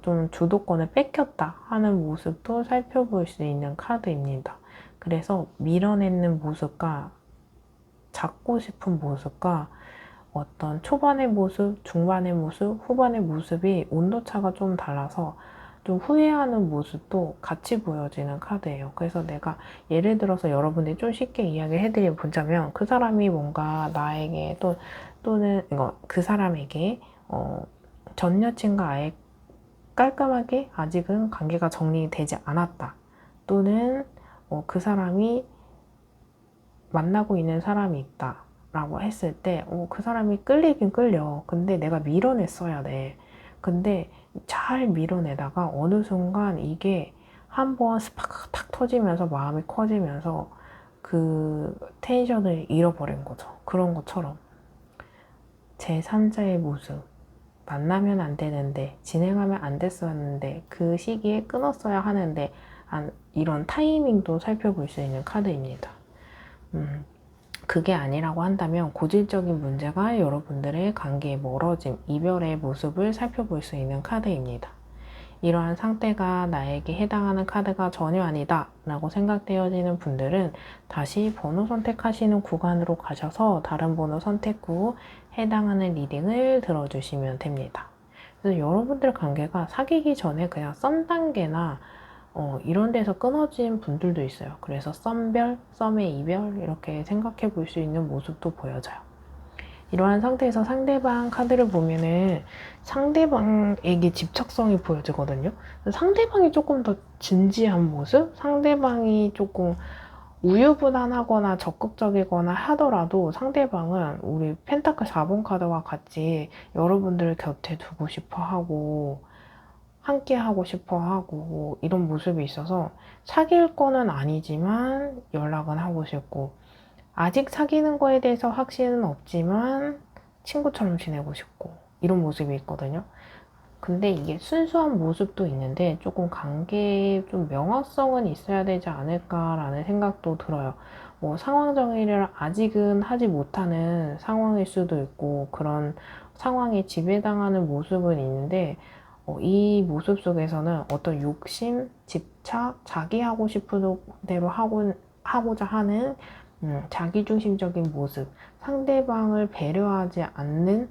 좀 주도권을 뺏겼다 하는 모습도 살펴볼 수 있는 카드입니다. 그래서 밀어내는 모습과 잡고 싶은 모습과 어떤 초반의 모습, 중반의 모습, 후반의 모습이 온도차가 좀 달라서 좀 후회하는 모습도 같이 보여지는 카드예요. 그래서 내가 예를 들어서 여러분들이 좀 쉽게 이야기를 보자면, 그 사람이 뭔가 나에게 또는 그 사람에게 전 여친과 아예 깔끔하게 아직은 관계가 정리되지 않았다, 또는 그 사람이 만나고 있는 사람이 있다 라고 했을 때, 그 사람이 끌리긴 끌려. 근데 내가 밀어냈어야 돼. 근데 잘 밀어내다가 어느 순간 이게 한번 스파크 탁 터지면서 마음이 커지면서 그 텐션을 잃어버린 거죠. 그런 것처럼 제3자의 모습, 만나면 안 되는데, 진행하면 안 됐었는데, 그 시기에 끊었어야 하는데, 이런 타이밍도 살펴볼 수 있는 카드입니다. 그게 아니라고 한다면 고질적인 문제가 여러분들의 관계의 멀어짐, 이별의 모습을 살펴볼 수 있는 카드입니다. 이러한 상태가 나에게 해당하는 카드가 전혀 아니다 라고 생각되어지는 분들은 다시 번호 선택하시는 구간으로 가셔서 다른 번호 선택 후 해당하는 리딩을 들어주시면 됩니다. 그래서 여러분들 관계가 사귀기 전에 그냥 썸 단계나 이런 데서 끊어진 분들도 있어요. 그래서 썸별, 썸의 이별, 이렇게 생각해 볼 수 있는 모습도 보여져요. 이러한 상태에서 상대방 카드를 보면은 상대방에게 집착성이 보여지거든요. 상대방이 조금 더 진지한 모습? 상대방이 조금 우유부단하거나 적극적이거나 하더라도 상대방은 우리 펜타클 4번 카드와 같이 여러분들을 곁에 두고 싶어 하고, 함께 하고 싶어 하고, 이런 모습이 있어서 사귈 거는 아니지만 연락은 하고 싶고, 아직 사귀는 거에 대해서 확신은 없지만 친구처럼 지내고 싶고, 이런 모습이 있거든요. 근데 이게 순수한 모습도 있는데 조금 관계에 좀 명확성은 있어야 되지 않을까라는 생각도 들어요. 뭐 상황 정의를 아직은 하지 못하는 상황일 수도 있고, 그런 상황에 지배당하는 모습은 있는데, 이 모습 속에서는 어떤 욕심, 집착, 자기 하고 싶은 대로 하고자 하는 자기중심적인 모습, 상대방을 배려하지 않는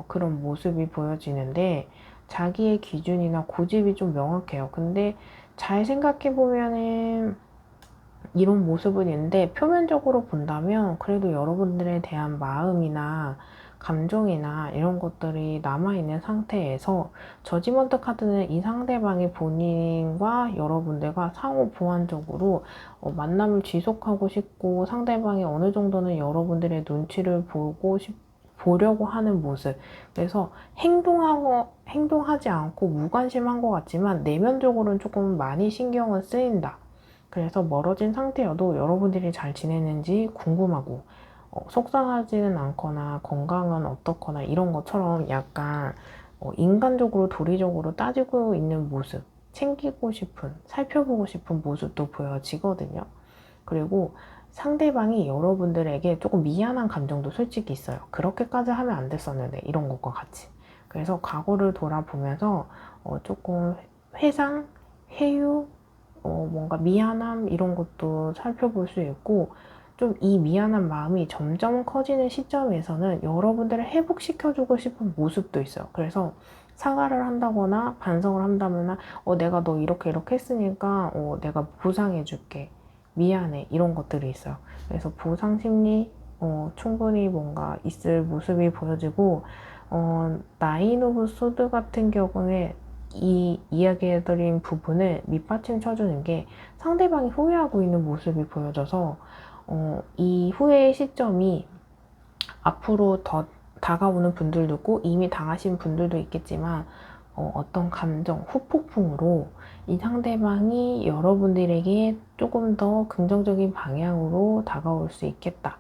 그런 모습이 보여지는데, 자기의 기준이나 고집이 좀 명확해요. 근데 잘 생각해 보면은 이런 모습은 있는데, 표면적으로 본다면 그래도 여러분들에 대한 마음이나 감정이나 이런 것들이 남아있는 상태에서, 저지먼트 카드는 이 상대방이 본인과 여러분들과 상호 보완적으로 만남을 지속하고 싶고, 상대방이 어느 정도는 여러분들의 눈치를 보고 보려고 하는 모습. 그래서 행동하지 않고 무관심한 것 같지만 내면적으로는 조금 많이 신경은 쓰인다. 그래서 멀어진 상태여도 여러분들이 잘 지내는지 궁금하고, 속상하지는 않거나 건강은 어떻거나 이런 것처럼 약간 인간적으로 도리적으로 따지고 있는 모습, 챙기고 싶은, 살펴보고 싶은 모습도 보여지거든요. 그리고 상대방이 여러분들에게 조금 미안한 감정도 솔직히 있어요. 그렇게까지 하면 안 됐었는데 이런 것과 같이. 그래서 과거를 돌아보면서 조금 회상, 회유, 뭔가 미안함 이런 것도 살펴볼 수 있고, 좀 이 미안한 마음이 점점 커지는 시점에서는 여러분들을 회복시켜주고 싶은 모습도 있어요. 그래서 사과를 한다거나 반성을 한다거나 내가 너 이렇게 했으니까 내가 보상해줄게. 미안해. 이런 것들이 있어요. 그래서 보상 심리 충분히 뭔가 있을 모습이 보여지고, 나인 오브 소드 같은 경우에 이 이야기해드린 부분을 밑받침 쳐주는 게 상대방이 후회하고 있는 모습이 보여져서 이 후회의 시점이 앞으로 더 다가오는 분들도 있고 이미 당하신 분들도 있겠지만 어떤 감정, 후폭풍으로 이 상대방이 여러분들에게 조금 더 긍정적인 방향으로 다가올 수 있겠다.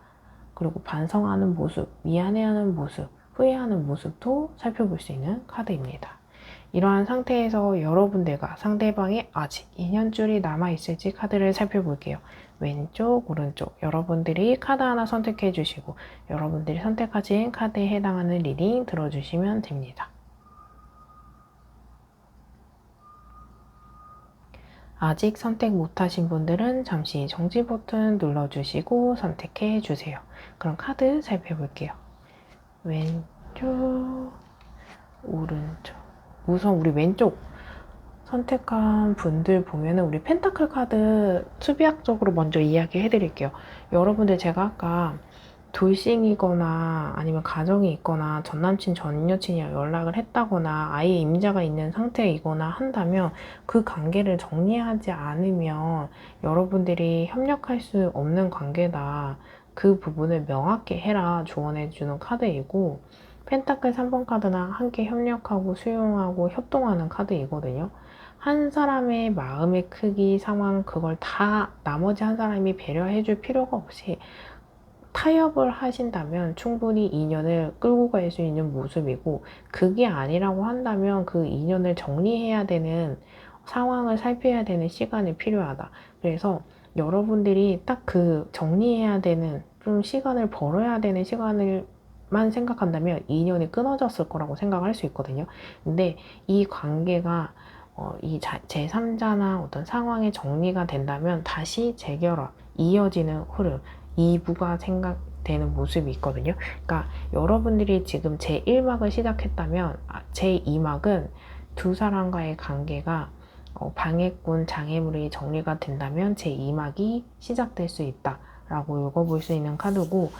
그리고 반성하는 모습, 미안해하는 모습, 후회하는 모습도 살펴볼 수 있는 카드입니다. 이러한 상태에서 여러분들과 상대방의 아직 인연줄이 남아있을지 카드를 살펴볼게요. 왼쪽, 오른쪽 여러분들이 카드 하나 선택해 주시고 여러분들이 선택하신 카드에 해당하는 리딩 들어주시면 됩니다. 아직 선택 못하신 분들은 잠시 정지 버튼 눌러주시고 선택해 주세요. 그럼 카드 살펴볼게요. 왼쪽, 오른쪽. 우선 우리 왼쪽 선택한 분들 보면은 우리 펜타클 카드 수비학적으로 먼저 이야기해 드릴게요. 여러분들 제가 아까 돌싱이거나 아니면 가정이 있거나 전남친 전여친이랑 연락을 했다거나 아예 임자가 있는 상태이거나 한다면 그 관계를 정리하지 않으면 여러분들이 협력할 수 없는 관계다. 그 부분을 명확히 해라 조언해 주는 카드이고, 펜타클 3번 카드나 함께 협력하고 수용하고 협동하는 카드이거든요. 한 사람의 마음의 크기, 상황 그걸 다 나머지 한 사람이 배려해 줄 필요가 없이 타협을 하신다면 충분히 인연을 끌고 갈 수 있는 모습이고, 그게 아니라고 한다면 그 인연을 정리해야 되는 상황을 살펴야 되는 시간이 필요하다. 그래서 여러분들이 딱 그 정리해야 되는 좀 시간을 벌어야 되는 시간을만 생각한다면 인연이 끊어졌을 거라고 생각할 수 있거든요. 근데 이 관계가 이 제3자나 어떤 상황이 정리가 된다면 다시 재결합, 이어지는 흐름, 2부가 생각되는 모습이 있거든요. 그러니까 여러분들이 지금 제1막을 시작했다면 제2막은 두 사람과의 관계가 방해꾼, 장애물이 정리가 된다면 제2막이 시작될 수 있다 라고 읽어볼 수 있는 카드고,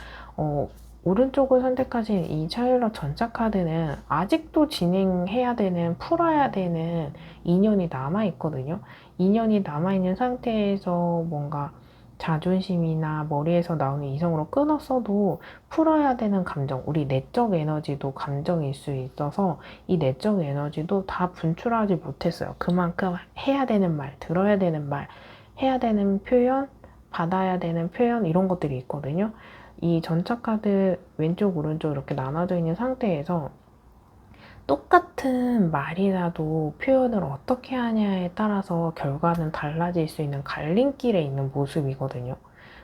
오른쪽을 선택하신 이 차일러 전차 카드는 아직도 진행해야 되는, 풀어야 되는 인연이 남아있거든요. 인연이 남아있는 상태에서 뭔가 자존심이나 머리에서 나오는 이성으로 끊었어도 풀어야 되는 감정, 우리 내적 에너지도 감정일 수 있어서 이 내적 에너지도 다 분출하지 못했어요. 그만큼 해야 되는 말, 들어야 되는 말, 해야 되는 표현, 받아야 되는 표현 이런 것들이 있거든요. 이 전차 카드 왼쪽 오른쪽 이렇게 나눠져 있는 상태에서 똑같은 말이라도 표현을 어떻게 하냐에 따라서 결과는 달라질 수 있는 갈림길에 있는 모습이거든요.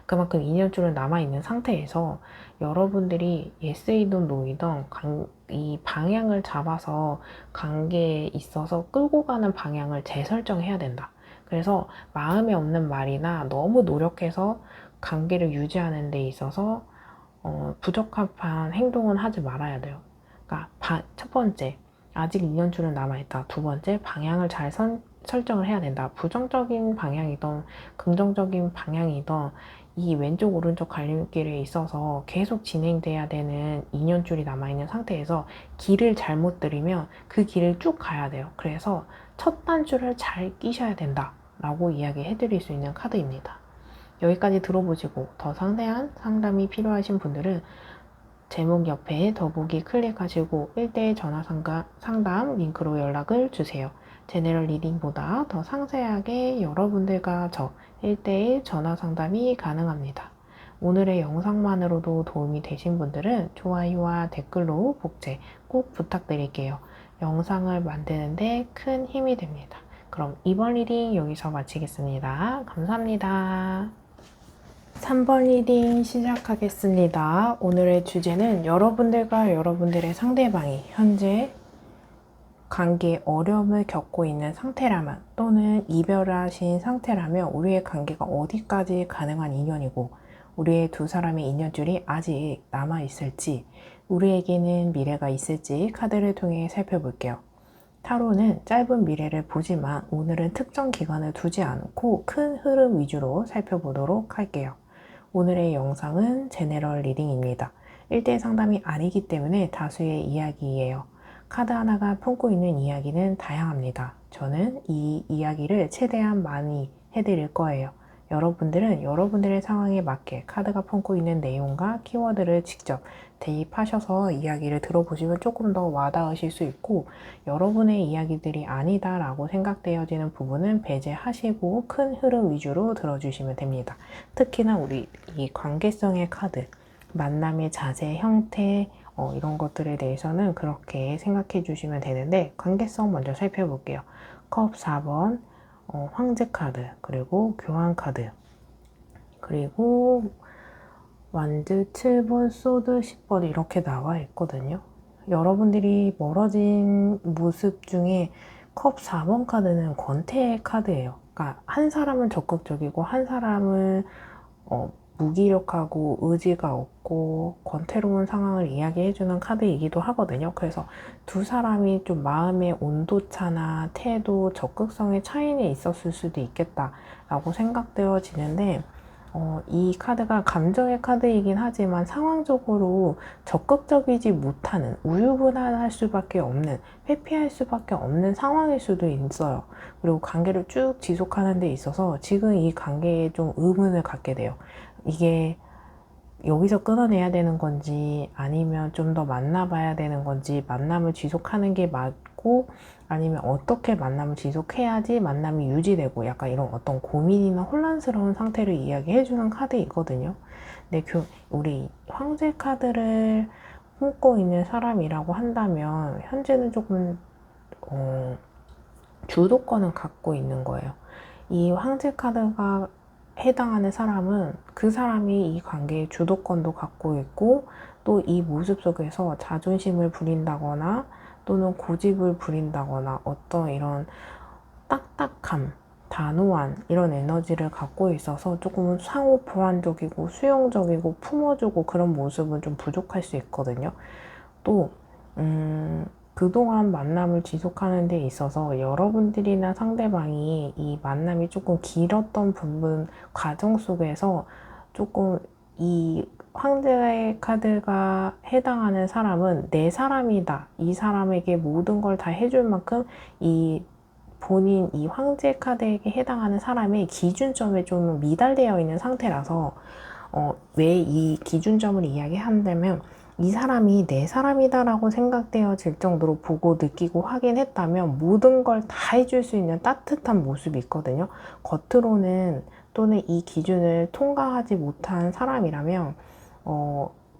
그만큼 인연줄은 남아있는 상태에서 여러분들이 예스이든 노이든 이 방향을 잡아서 관계에 있어서 끌고 가는 방향을 재설정해야 된다. 그래서 마음에 없는 말이나 너무 노력해서 관계를 유지하는 데 있어서 부적합한 행동은 하지 말아야 돼요. 그러니까 첫 번째, 아직 2년줄은 남아있다. 두 번째, 방향을 잘 설정을 해야 된다. 부정적인 방향이든 긍정적인 방향이든 이 왼쪽 오른쪽 갈림길에 있어서 계속 진행돼야 되는 2년줄이 남아있는 상태에서 길을 잘못 들이면 그 길을 쭉 가야 돼요. 그래서 첫 단줄을 잘 끼셔야 된다 라고 이야기해 드릴 수 있는 카드입니다. 여기까지 들어보시고 더 상세한 상담이 필요하신 분들은 제목 옆에 더보기 클릭하시고 1대1 전화 상담 링크로 연락을 주세요. 제너럴 리딩보다 더 상세하게 여러분들과 저 1대1 전화 상담이 가능합니다. 오늘의 영상만으로도 도움이 되신 분들은 좋아요와 댓글로 복제 꼭 부탁드릴게요. 영상을 만드는데 큰 힘이 됩니다. 그럼 이번 리딩 여기서 마치겠습니다. 감사합니다. 3번 리딩 시작하겠습니다. 오늘의 주제는 여러분들과 여러분들의 상대방이 현재 관계에 어려움을 겪고 있는 상태라면 또는 이별을 하신 상태라면 우리의 관계가 어디까지 가능한 인연이고 우리의 두 사람의 인연줄이 아직 남아있을지 우리에게는 미래가 있을지 카드를 통해 살펴볼게요. 타로는 짧은 미래를 보지만 오늘은 특정 기간을 두지 않고 큰 흐름 위주로 살펴보도록 할게요. 오늘의 영상은 제너럴 리딩입니다. 1대1 상담이 아니기 때문에 다수의 이야기예요. 카드 하나가 품고 있는 이야기는 다양합니다. 저는 이 이야기를 최대한 많이 해드릴 거예요. 여러분들은 여러분들의 상황에 맞게 카드가 품고 있는 내용과 키워드를 직접 대입하셔서 이야기를 들어보시면 조금 더 와닿으실 수 있고 여러분의 이야기들이 아니다 라고 생각되어지는 부분은 배제하시고 큰 흐름 위주로 들어주시면 됩니다. 특히나 우리 이 관계성의 카드, 만남의 자세, 형태 이런 것들에 대해서는 그렇게 생각해 주시면 되는데 관계성 먼저 살펴볼게요. 컵 4번, 황제 카드, 그리고 교환 카드, 그리고 완드 7번, 소드 10번 이렇게 나와 있거든요. 여러분들이 멀어진 모습 중에 컵 4번 카드는 권태의 카드예요. 그러니까 한 사람은 적극적이고 한 사람은 무기력하고 의지가 없고 권태로운 상황을 이야기해주는 카드이기도 하거든요. 그래서 두 사람이 좀 마음의 온도차나 태도, 적극성의 차이는 있었을 수도 있겠다라고 생각되어지는데 이 카드가 감정의 카드이긴 하지만 상황적으로 적극적이지 못하는 우유부단할 수밖에 없는 회피할 수밖에 없는 상황일 수도 있어요. 그리고 관계를 쭉 지속하는 데 있어서 지금 이 관계에 좀 의문을 갖게 돼요. 이게 여기서 끊어내야 되는 건지 아니면 좀 더 만나봐야 되는 건지 만남을 지속하는 게 맞고 아니면 어떻게 만남을 지속해야지 만남이 유지되고 약간 이런 어떤 고민이나 혼란스러운 상태를 이야기해주는 카드이거든요. 근데 우리 황제 카드를 품고 있는 사람이라고 한다면 현재는 조금 주도권을 갖고 있는 거예요. 이 황제 카드가 해당하는 사람은 그 사람이 이 관계의 주도권도 갖고 있고 또 이 모습 속에서 자존심을 부린다거나 또는 고집을 부린다거나 어떤 이런 딱딱함, 단호한 이런 에너지를 갖고 있어서 조금은 상호 보완적이고 수용적이고 품어주고 그런 모습은 좀 부족할 수 있거든요. 또 그동안 만남을 지속하는 데 있어서 여러분들이나 상대방이 이 만남이 조금 길었던 부분 과정 속에서 조금 이 황제의 카드가 해당하는 사람은 내 사람이다. 이 사람에게 모든 걸 다 해줄 만큼 이 본인 이 황제 카드에게 해당하는 사람의 기준점에 좀 미달되어 있는 상태라서 왜 이 기준점을 이야기한다면 이 사람이 내 사람이다라고 생각되어질 정도로 보고 느끼고 확인했다면 모든 걸 다 해줄 수 있는 따뜻한 모습이 있거든요. 겉으로는 또는 이 기준을 통과하지 못한 사람이라면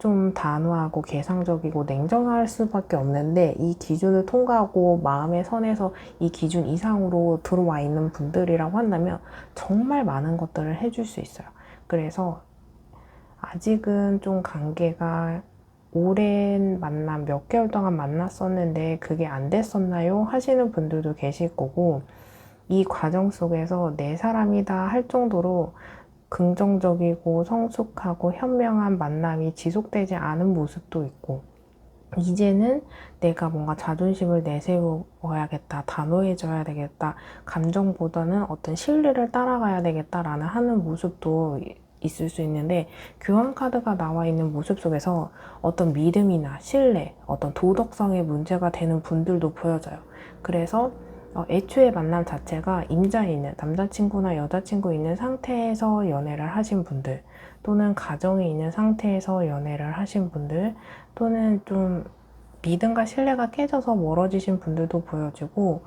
좀 단호하고 개상적이고 냉정할 수밖에 없는데 이 기준을 통과하고 마음의 선에서 이 기준 이상으로 들어와 있는 분들이라고 한다면 정말 많은 것들을 해줄 수 있어요. 그래서 아직은 좀 관계가 오랜 만남, 몇 개월 동안 만났었는데 그게 안 됐었나요? 하시는 분들도 계실 거고 이 과정 속에서 내 사람이다 할 정도로 긍정적이고 성숙하고 현명한 만남이 지속되지 않은 모습도 있고 이제는 내가 뭔가 자존심을 내세워야겠다, 단호해져야 되겠다, 감정보다는 어떤 신뢰를 따라가야 되겠다라는 하는 모습도 있을 수 있는데 교환 카드가 나와 있는 모습 속에서 어떤 믿음이나 신뢰, 어떤 도덕성의 문제가 되는 분들도 보여져요. 그래서 애초에 만남 자체가 임자에 있는 남자친구나 여자친구 있는 상태에서 연애를 하신 분들, 또는 가정이 있는 상태에서 연애를 하신 분들, 또는 좀 믿음과 신뢰가 깨져서 멀어지신 분들도 보여지고,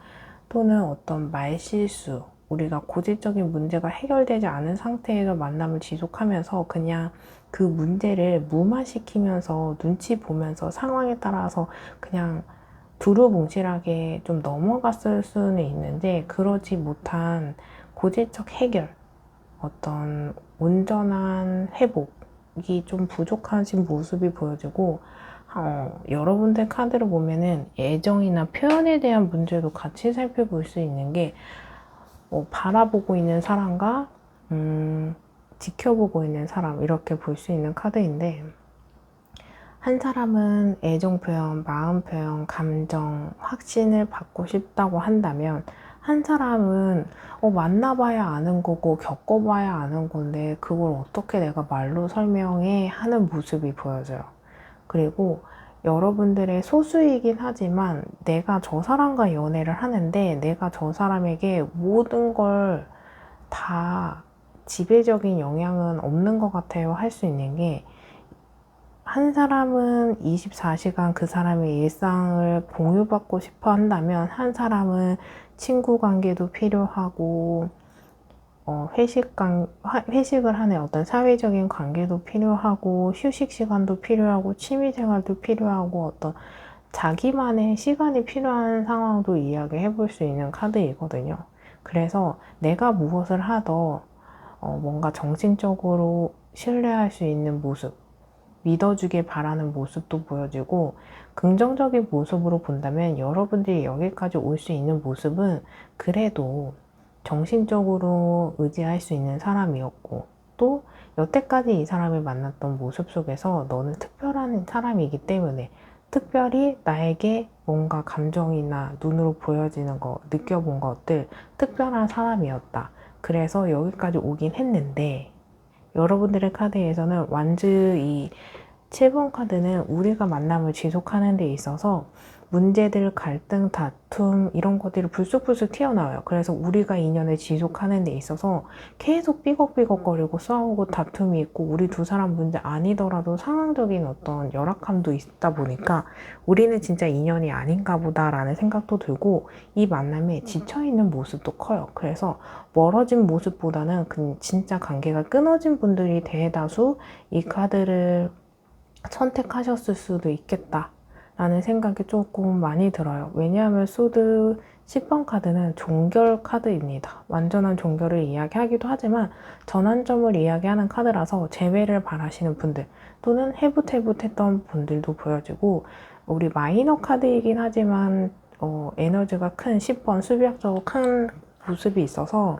또는 어떤 말실수, 우리가 고질적인 문제가 해결되지 않은 상태에서 만남을 지속하면서 그냥 그 문제를 무마시키면서 눈치 보면서 상황에 따라서 그냥 두루뭉실하게 좀 넘어갔을 수는 있는데, 그러지 못한 고질적 해결, 어떤 온전한 회복이 좀 부족하신 모습이 보여지고, 여러분들 카드를 보면은 애정이나 표현에 대한 문제도 같이 살펴볼 수 있는 게, 바라보고 있는 사람과 지켜보고 있는 사람, 이렇게 볼 수 있는 카드인데, 한 사람은 애정 표현, 마음 표현, 감정, 확신을 받고 싶다고 한다면, 한 사람은 만나봐야 아는 거고 겪어봐야 아는 건데 그걸 어떻게 내가 말로 설명해 하는 모습이 보여져요. 그리고 여러분들의 소수이긴 하지만 내가 저 사람과 연애를 하는데 내가 저 사람에게 모든 걸 다 지배적인 영향은 없는 것 같아요 할 수 있는 게, 한 사람은 24시간 그 사람의 일상을 공유받고 싶어 한다면, 한 사람은 친구 관계도 필요하고, 회식을 하는 어떤 사회적인 관계도 필요하고, 휴식 시간도 필요하고, 취미 생활도 필요하고, 어떤 자기만의 시간이 필요한 상황도 이야기해 볼 수 있는 카드이거든요. 그래서 내가 무엇을 하더 뭔가 정신적으로 신뢰할 수 있는 모습, 믿어주길 바라는 모습도 보여지고, 긍정적인 모습으로 본다면 여러분들이 여기까지 올 수 있는 모습은 그래도 정신적으로 의지할 수 있는 사람이었고, 또 여태까지 이 사람을 만났던 모습 속에서 너는 특별한 사람이기 때문에 특별히 나에게 뭔가 감정이나 눈으로 보여지는 거, 느껴본 것들, 특별한 사람이었다. 그래서 여기까지 오긴 했는데, 여러분들의 카드에서는 완즈 이 7번 카드는 우리가 만남을 지속하는 데 있어서 문제들, 갈등, 다툼 이런 것들이 불쑥불쑥 튀어나와요. 그래서 우리가 인연을 지속하는 데 있어서 계속 삐걱삐걱거리고 싸우고 다툼이 있고, 우리 두 사람 문제 아니더라도 상황적인 어떤 열악함도 있다 보니까 우리는 진짜 인연이 아닌가 보다라는 생각도 들고, 이 만남에 지쳐있는 모습도 커요. 그래서 멀어진 모습보다는 진짜 관계가 끊어진 분들이 대다수 이 카드를 선택하셨을 수도 있겠다 라는 생각이 조금 많이 들어요. 왜냐하면 소드 10번 카드는 종결 카드입니다. 완전한 종결을 이야기하기도 하지만 전환점을 이야기하는 카드라서 재회를 바라시는 분들, 또는 해붓해붓했던 분들도 보여지고, 우리 마이너 카드이긴 하지만 에너지가 큰 10번, 수비학적으로 큰 모습이 있어서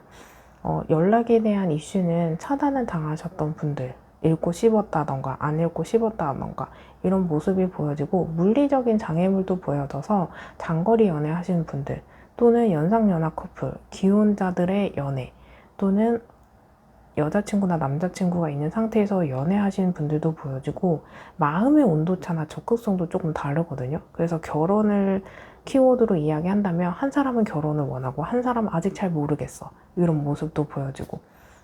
연락에 대한 이슈는 차단을 당하셨던 분들, 읽고 씹었다던가 안 읽고 씹었다던가 이런 모습이 보여지고, 물리적인 장애물도 보여져서 장거리 연애 하시는 분들, 또는 연상연하 커플, 기혼자들의 연애, 또는 여자친구나 남자친구가 있는 상태에서 연애하시는 분들도 보여지고, 마음의 온도차나 적극성도 조금 다르거든요. 그래서 결혼을 키워드로 이야기한다면 한 사람은 결혼을 원하고 한 사람은 아직 잘 모르겠어, 이런 모습도 보여지고,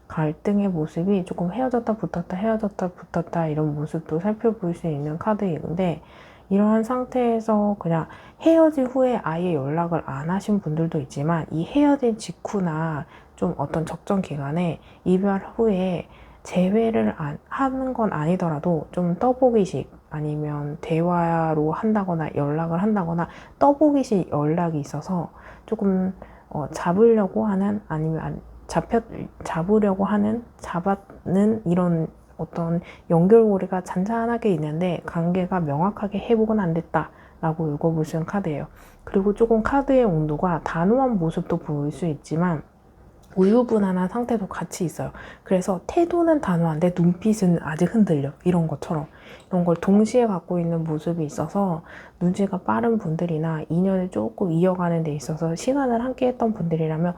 갈등의 모습이 조금 헤어졌다 붙었다 헤어졌다 붙었다 이런 모습도 살펴볼 수 있는 카드인데, 이러한 상태에서 그냥 헤어진 후에 아예 연락을 안 하신 분들도 있지만, 이 헤어진 직후나 좀 어떤 적정 기간에 이별 후에 재회를 하는 건 아니더라도 좀 떠보기식, 아니면 대화로 한다거나 연락을 한다거나 떠보기식 연락이 있어서 조금 잡으려고 하는, 아니면 잡으려고 하는, 잡는 이런 어떤 연결고리가 잔잔하게 있는데 관계가 명확하게 회복은 안 됐다 라고 읽어보시는 카드예요. 그리고 조금 카드의 온도가 단호한 모습도 보일 수 있지만 우유분한한 상태도 같이 있어요. 그래서 태도는 단호한데 눈빛은 아직 흔들려, 이런 것처럼 이런 걸 동시에 갖고 있는 모습이 있어서, 눈치가 빠른 분들이나 인연을 조금 이어가는 데 있어서 시간을 함께 했던 분들이라면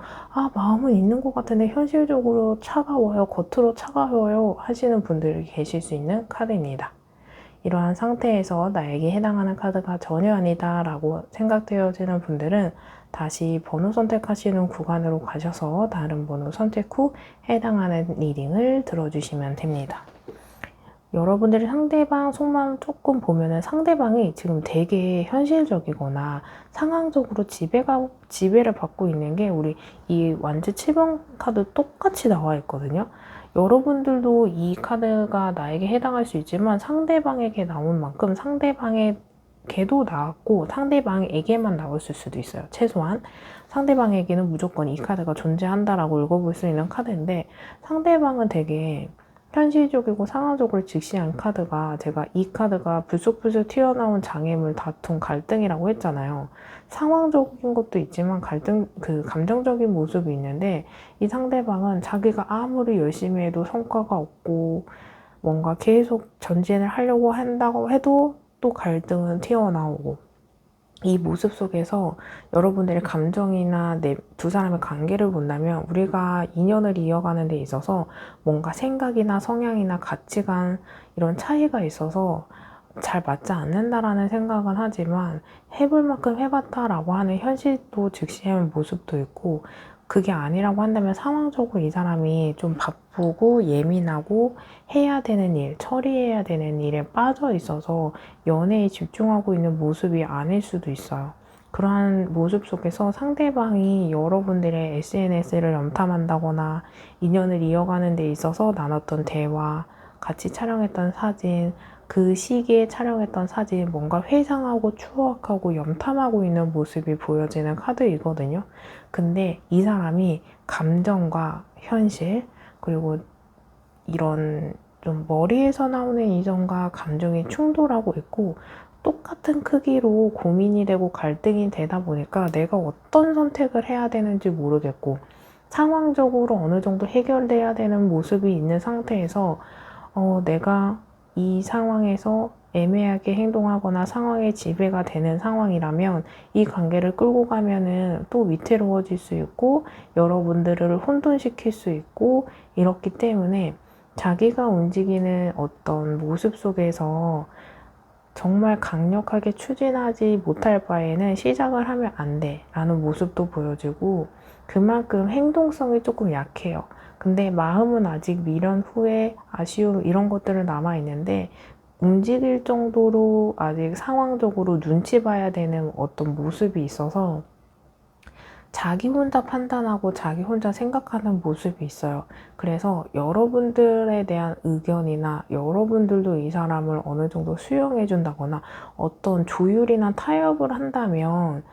마음은 있는 것 같은데 현실적으로 차가워요, 겉으로 차가워요 하시는 분들이 계실 수 있는 카드입니다. 이러한 상태에서 나에게 해당하는 카드가 전혀 아니다 라고 생각되어지는 분들은 다시 번호 선택하시는 구간으로 가셔서 다른 번호 선택 후 해당하는 리딩을 들어주시면 됩니다. 여러분들이 상대방 속마음 조금 보면은 상대방이 지금 되게 현실적이거나 상황적으로 지배를 받고 있는 게 우리 이 완즈 7번 카드 똑같이 나와 있거든요. 여러분들도 이 카드가 나에게 해당할 수 있지만 상대방에게 나온 만큼 상대방에게도 나왔고 상대방에게만 나왔을 수도 있어요. 최소한 상대방에게는 무조건 이 카드가 존재한다라고 읽어볼 수 있는 카드인데 상대방은 되게 현실적이고 상황적으로 직시한 카드가 제가 이 카드가 불쑥불쑥 튀어나온 장애물, 다툼, 갈등이라고 했잖아요. 상황적인 것도 있지만 감정적인 모습이 있는데 이 상대방은 자기가 아무리 열심히 해도 성과가 없고 뭔가 계속 전진을 하려고 한다고 해도 또 갈등은 튀어나오고 이 모습 속에서 여러분들의 감정이나 두 사람의 관계를 본다면 우리가 인연을 이어가는 데 있어서 뭔가 생각이나 성향이나 가치관 이런 차이가 있어서 잘 맞지 않는다라는 생각은 하지만 해볼 만큼 해봤다라고 하는 현실도 직시하는 모습도 있고 그게 아니라고 한다면 상황적으로 이 사람이 좀 바쁘고 예민하고 해야 되는 일, 처리해야 되는 일에 빠져 있어서 연애에 집중하고 있는 모습이 아닐 수도 있어요. 그러한 모습 속에서 상대방이 여러분들의 SNS를 염탐한다거나 인연을 이어가는 데 있어서 나눴던 대화, 같이 촬영했던 사진, 그 시기에 촬영했던 사진, 뭔가 회상하고 추억하고 염탐하고 있는 모습이 보여지는 카드이거든요. 근데 이 사람이 감정과 현실, 그리고 이런 좀 머리에서 나오는 이성과 감정이 충돌하고 있고 똑같은 크기로 고민이 되고 갈등이 되다 보니까 내가 어떤 선택을 해야 되는지 모르겠고 상황적으로 어느 정도 해결돼야 되는 모습이 있는 상태에서 내가 이 상황에서 애매하게 행동하거나 상황에 지배가 되는 상황이라면 이 관계를 끌고 가면은 또 위태로워질 수 있고 여러분들을 혼돈시킬 수 있고 이렇기 때문에 자기가 움직이는 어떤 모습 속에서 정말 강력하게 추진하지 못할 바에는 시작을 하면 안 돼 라는 모습도 보여지고 그만큼 행동성이 조금 약해요. 근데 마음은 아직 미련, 후회, 아쉬움 이런 것들은 남아있는데 움직일 정도로 아직 상황적으로 눈치 봐야 되는 어떤 모습이 있어서 자기 혼자 판단하고 자기 혼자 생각하는 모습이 있어요. 그래서 여러분들에 대한 의견이나 여러분들도 이 사람을 어느 정도 수용해 준다거나 어떤 조율이나 타협을 한다면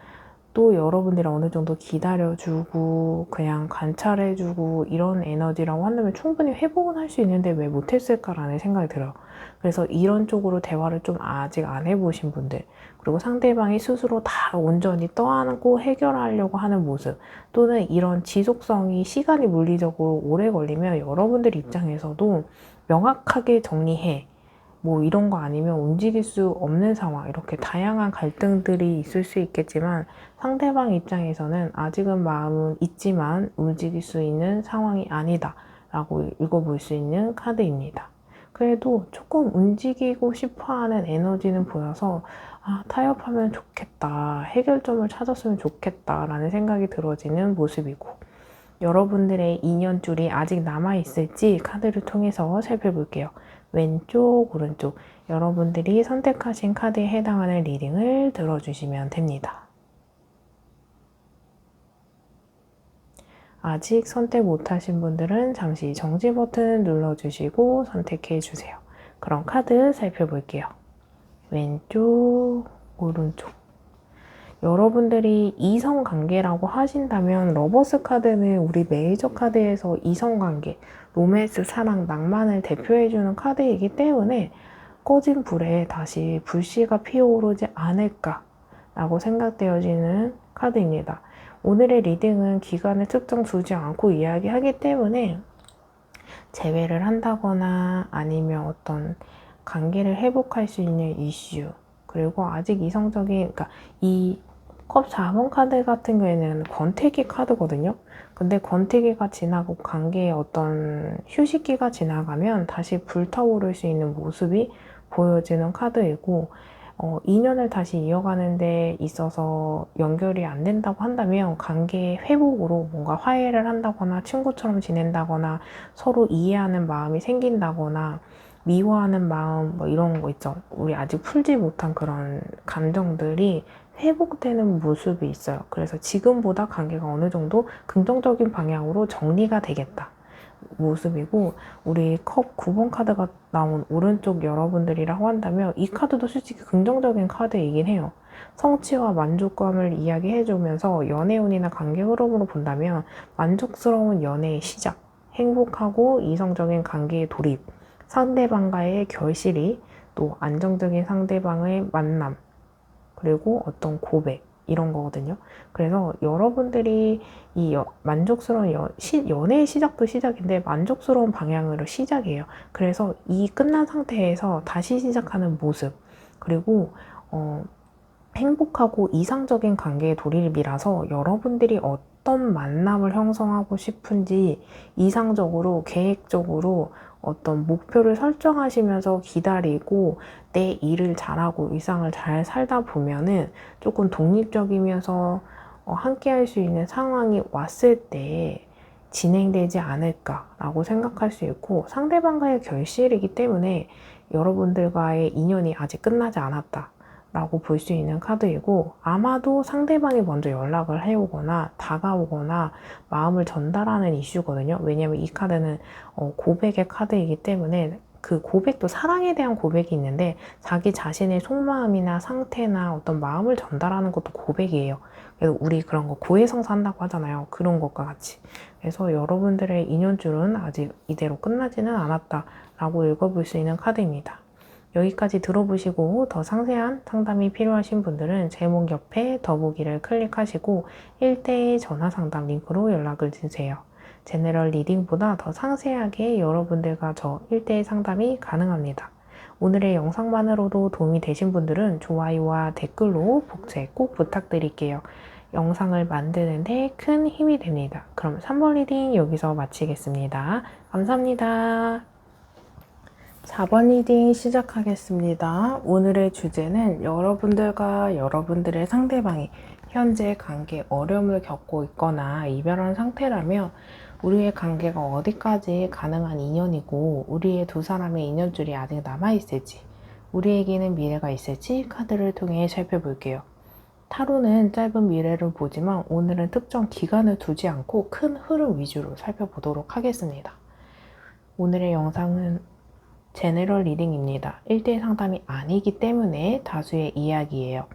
또 여러분들이 어느 정도 기다려주고 그냥 관찰해주고 이런 에너지라고 한다면 충분히 회복은 할 수 있는데 왜 못했을까라는 생각이 들어요. 그래서 이런 쪽으로 대화를 좀 아직 안 해보신 분들 그리고 상대방이 스스로 다 온전히 떠안고 해결하려고 하는 모습 또는 이런 지속성이 시간이 물리적으로 오래 걸리면 여러분들 입장에서도 명확하게 정리해 뭐 이런 거 아니면 움직일 수 없는 상황 이렇게 다양한 갈등들이 있을 수 있겠지만 상대방 입장에서는 아직은 마음은 있지만 움직일 수 있는 상황이 아니다 라고 읽어볼 수 있는 카드입니다. 그래도 조금 움직이고 싶어하는 에너지는 보여서 타협하면 좋겠다 해결점을 찾았으면 좋겠다 라는 생각이 들어지는 모습이고 여러분들의 인연줄이 아직 남아있을지 카드를 통해서 살펴볼게요. 왼쪽, 오른쪽 여러분들이 선택하신 카드에 해당하는 리딩을 들어주시면 됩니다. 아직 선택 못하신 분들은 잠시 정지 버튼 눌러주시고 선택해주세요. 그럼 카드 살펴볼게요. 왼쪽, 오른쪽 여러분들이 이성관계라고 하신다면 러버스 카드는 우리 메이저 카드에서 이성관계, 로맨스, 사랑, 낭만을 대표해주는 카드이기 때문에 꺼진 불에 다시 불씨가 피어오르지 않을까라고 생각되어지는 카드입니다. 오늘의 리딩은 기간을 특정 두지 않고 이야기하기 때문에 재회를 한다거나 아니면 어떤 관계를 회복할 수 있는 이슈 그리고 아직 이성적인 그러니까 이 컵 4번 카드 같은 경우에는 권태기 카드거든요. 근데 권태기가 지나고 관계의 어떤 휴식기가 지나가면 다시 불타오를 수 있는 모습이 보여지는 카드이고, 인연을 다시 이어가는 데 있어서 연결이 안 된다고 한다면 관계 회복으로 뭔가 화해를 한다거나 친구처럼 지낸다거나 서로 이해하는 마음이 생긴다거나 미워하는 마음 뭐 이런 거 있죠. 우리 아직 풀지 못한 그런 감정들이 회복되는 모습이 있어요. 그래서 지금보다 관계가 어느 정도 긍정적인 방향으로 정리가 되겠다 모습이고, 우리 컵 9번 카드가 나온 오른쪽 여러분들이라고 한다면 이 카드도 솔직히 긍정적인 카드이긴 해요. 성취와 만족감을 이야기해주면서 연애운이나 관계 흐름으로 본다면 만족스러운 연애의 시작, 행복하고 이성적인 관계의 돌입, 상대방과의 결실이, 또 안정적인 상대방의 만남, 그리고 어떤 고백, 이런 거거든요. 그래서 여러분들이 이 만족스러운 연애의 시작도 시작인데 만족스러운 방향으로 시작이에요. 그래서 이 끝난 상태에서 다시 시작하는 모습, 그리고 행복하고 이상적인 관계의 돌입이라서 여러분들이 어떤 만남을 형성하고 싶은지 이상적으로 계획적으로 어떤 목표를 설정하시면서 기다리고 내 일을 잘하고 일상을 잘 살다 보면은 조금 독립적이면서 함께 할 수 있는 상황이 왔을 때 진행되지 않을까라고 생각할 수 있고, 상대방과의 결실이기 때문에 여러분들과의 인연이 아직 끝나지 않았다 라고 볼 수 있는 카드이고, 아마도 상대방이 먼저 연락을 해오거나 다가오거나 마음을 전달하는 이슈거든요. 왜냐면 이 카드는 고백의 카드이기 때문에 그 고백도 사랑에 대한 고백이 있는데 자기 자신의 속마음이나 상태나 어떤 마음을 전달하는 것도 고백이에요. 그래서 우리 그런 거 고해성사 한다고 하잖아요. 그런 것과 같이. 그래서 여러분들의 인연줄은 아직 이대로 끝나지는 않았다 라고 읽어볼 수 있는 카드입니다. 여기까지 들어보시고 더 상세한 상담이 필요하신 분들은 제목 옆에 더보기를 클릭하시고 1대1 전화 상담 링크로 연락을 주세요. 제너럴 리딩보다 더 상세하게 여러분들과 저 1대1 상담이 가능합니다. 오늘의 영상만으로도 도움이 되신 분들은 좋아요와 댓글로 복제 꼭 부탁드릴게요. 영상을 만드는데 큰 힘이 됩니다. 그럼 3번 리딩 여기서 마치겠습니다. 감사합니다. 4번 리딩 시작하겠습니다. 오늘의 주제는 여러분들과 여러분들의 상대방이 현재 관계 어려움을 겪고 있거나 이별한 상태라면 우리의 관계가 어디까지 가능한 인연이고 우리의 두 사람의 인연줄이 아직 남아있을지, 우리에게는 미래가 있을지 카드를 통해 살펴볼게요. 타로는 짧은 미래를 보지만 오늘은 특정 기간을 두지 않고 큰 흐름 위주로 살펴보도록 하겠습니다. 오늘의 영상은 제너럴 리딩입니다. 1대1 상담이 아니기 때문에 다수의 이야기예요.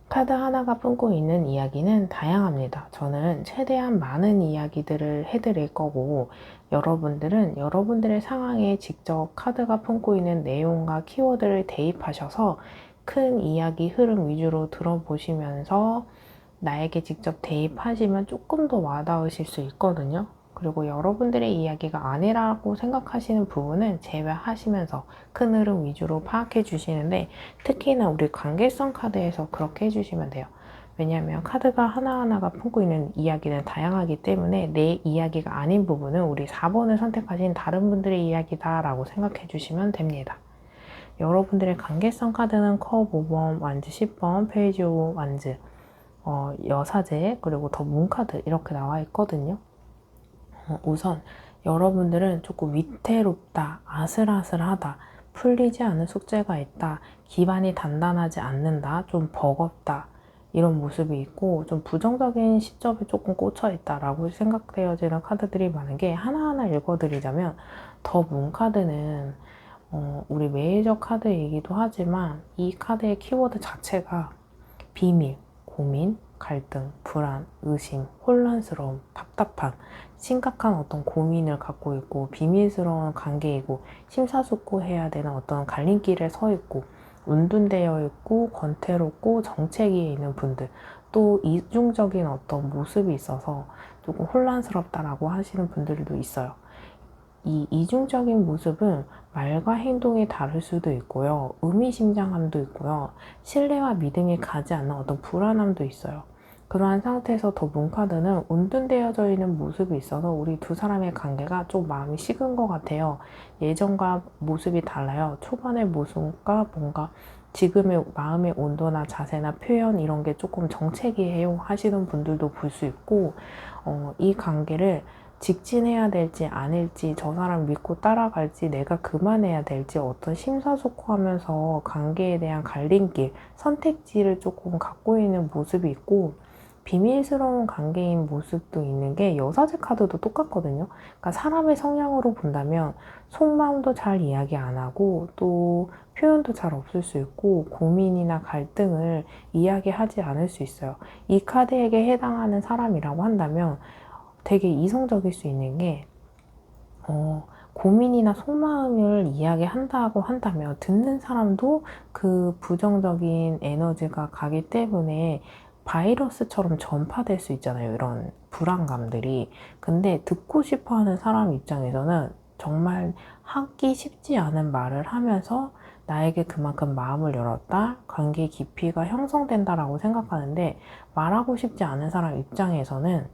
카드 하나가 품고 있는 이야기는 다양합니다. 저는 최대한 많은 이야기들을 해드릴 거고, 여러분들은 여러분들의 상황에 직접 카드가 품고 있는 내용과 키워드를 대입하셔서 큰 이야기 흐름 위주로 들어보시면서 나에게 직접 대입하시면 조금 더 와닿으실 수 있거든요. 그리고 여러분들의 이야기가 아니라고 생각하시는 부분은 제외하시면서 큰 흐름 위주로 파악해 주시는데, 특히나 우리 관계성 카드에서 그렇게 해주시면 돼요. 왜냐하면 카드가 하나하나가 품고 있는 이야기는 다양하기 때문에 내 이야기가 아닌 부분은 우리 4번을 선택하신 다른 분들의 이야기다 라고 생각해 주시면 됩니다. 여러분들의 관계성 카드는 컵 5번, 완즈 10번, 페이지 5 완즈, 여사제, 그리고 더 문카드 이렇게 나와 있거든요. 우선 여러분들은 조금 위태롭다, 아슬아슬하다, 풀리지 않은 숙제가 있다, 기반이 단단하지 않는다, 좀 버겁다 이런 모습이 있고, 좀 부정적인 시점에 조금 꽂혀 있다라고 생각되어지는 카드들이 많은 게, 하나하나 읽어드리자면 더 문카드는 우리 메이저 카드이기도 하지만 이 카드의 키워드 자체가 비밀, 고민, 갈등, 불안, 의심, 혼란스러움, 답답함, 심각한 어떤 고민을 갖고 있고 비밀스러운 관계이고 심사숙고해야 되는 어떤 갈림길에 서 있고 운둔되어 있고 권태롭고 정체기에 있는 분들, 또 이중적인 어떤 모습이 있어서 조금 혼란스럽다라고 하시는 분들도 있어요. 이 이중적인 모습은 말과 행동이 다를 수도 있고요. 의미심장함도 있고요. 신뢰와 믿음이 가지 않는 어떤 불안함도 있어요. 그러한 상태에서 더 문카드는 운둔되어져 있는 모습이 있어서 우리 두 사람의 관계가 좀 마음이 식은 것 같아요. 예전과 모습이 달라요. 초반의 모습과 뭔가 지금의 마음의 온도나 자세나 표현 이런 게 조금 정체기예요 하시는 분들도 볼 수 있고, 이 관계를 직진해야 될지 아닐지, 저 사람 믿고 따라갈지, 내가 그만해야 될지 어떤 심사숙고하면서 관계에 대한 갈림길, 선택지를 조금 갖고 있는 모습이 있고, 비밀스러운 관계인 모습도 있는 게 여사제 카드도 똑같거든요. 그러니까 사람의 성향으로 본다면 속마음도 잘 이야기 안 하고 또 표현도 잘 없을 수 있고 고민이나 갈등을 이야기하지 않을 수 있어요. 이 카드에게 해당하는 사람이라고 한다면 되게 이성적일 수 있는 게 고민이나 속마음을 이야기한다고 한다면 듣는 사람도 그 부정적인 에너지가 가기 때문에 바이러스처럼 전파될 수 있잖아요. 이런 불안감들이. 근데 듣고 싶어 하는 사람 입장에서는 정말 하기 쉽지 않은 말을 하면서 나에게 그만큼 마음을 열었다, 관계 깊이가 형성된다라고 생각하는데, 말하고 싶지 않은 사람 입장에서는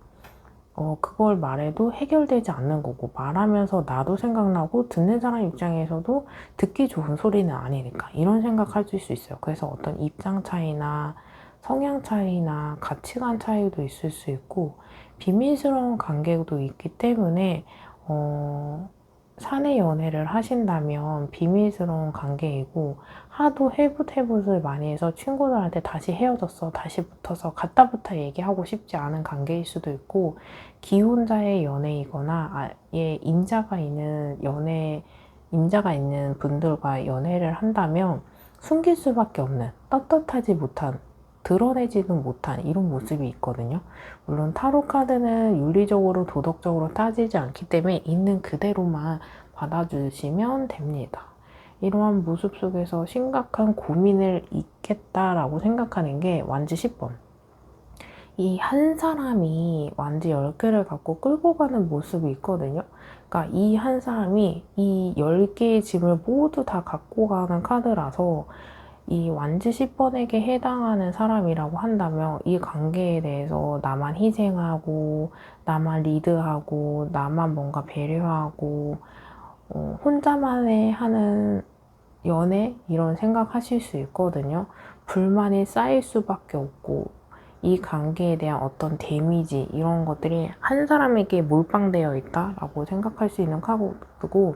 그걸 말해도 해결되지 않는 거고, 말하면서 나도 생각나고 듣는 사람 입장에서도 듣기 좋은 소리는 아니니까 이런 생각할 수 있어요. 그래서 어떤 입장 차이나 성향 차이나 가치관 차이도 있을 수 있고 비밀스러운 관계도 있기 때문에 사내 연애를 하신다면 비밀스러운 관계이고, 하도 해붓해붓을 많이 해서 친구들한테 다시 헤어졌어, 다시 붙어서 갔다부터 얘기하고 싶지 않은 관계일 수도 있고, 기혼자의 연애이거나 아예 임자가 있는 임자가 있는 분들과 연애를 한다면 숨길 수밖에 없는, 떳떳하지 못한, 드러내지는 못한 이런 모습이 있거든요. 물론 타로 카드는 윤리적으로 도덕적으로 따지지 않기 때문에 있는 그대로만 받아주시면 됩니다. 이러한 모습 속에서 심각한 고민을 잊겠다라고 생각하는 게 완지 10번. 이 한 사람이 완지 10개를 갖고 끌고 가는 모습이 있거든요. 그러니까 이 한 사람이 이 10개의 짐을 모두 다 갖고 가는 카드라서 이 완지 10번에게 해당하는 사람이라고 한다면 이 관계에 대해서 나만 희생하고 나만 리드하고 나만 뭔가 배려하고 혼자만의 하는 연애 이런 생각하실 수 있거든요. 불만이 쌓일 수밖에 없고 이 관계에 대한 어떤 데미지 이런 것들이 한 사람에게 몰빵되어 있다라고 생각할 수 있는 카드고,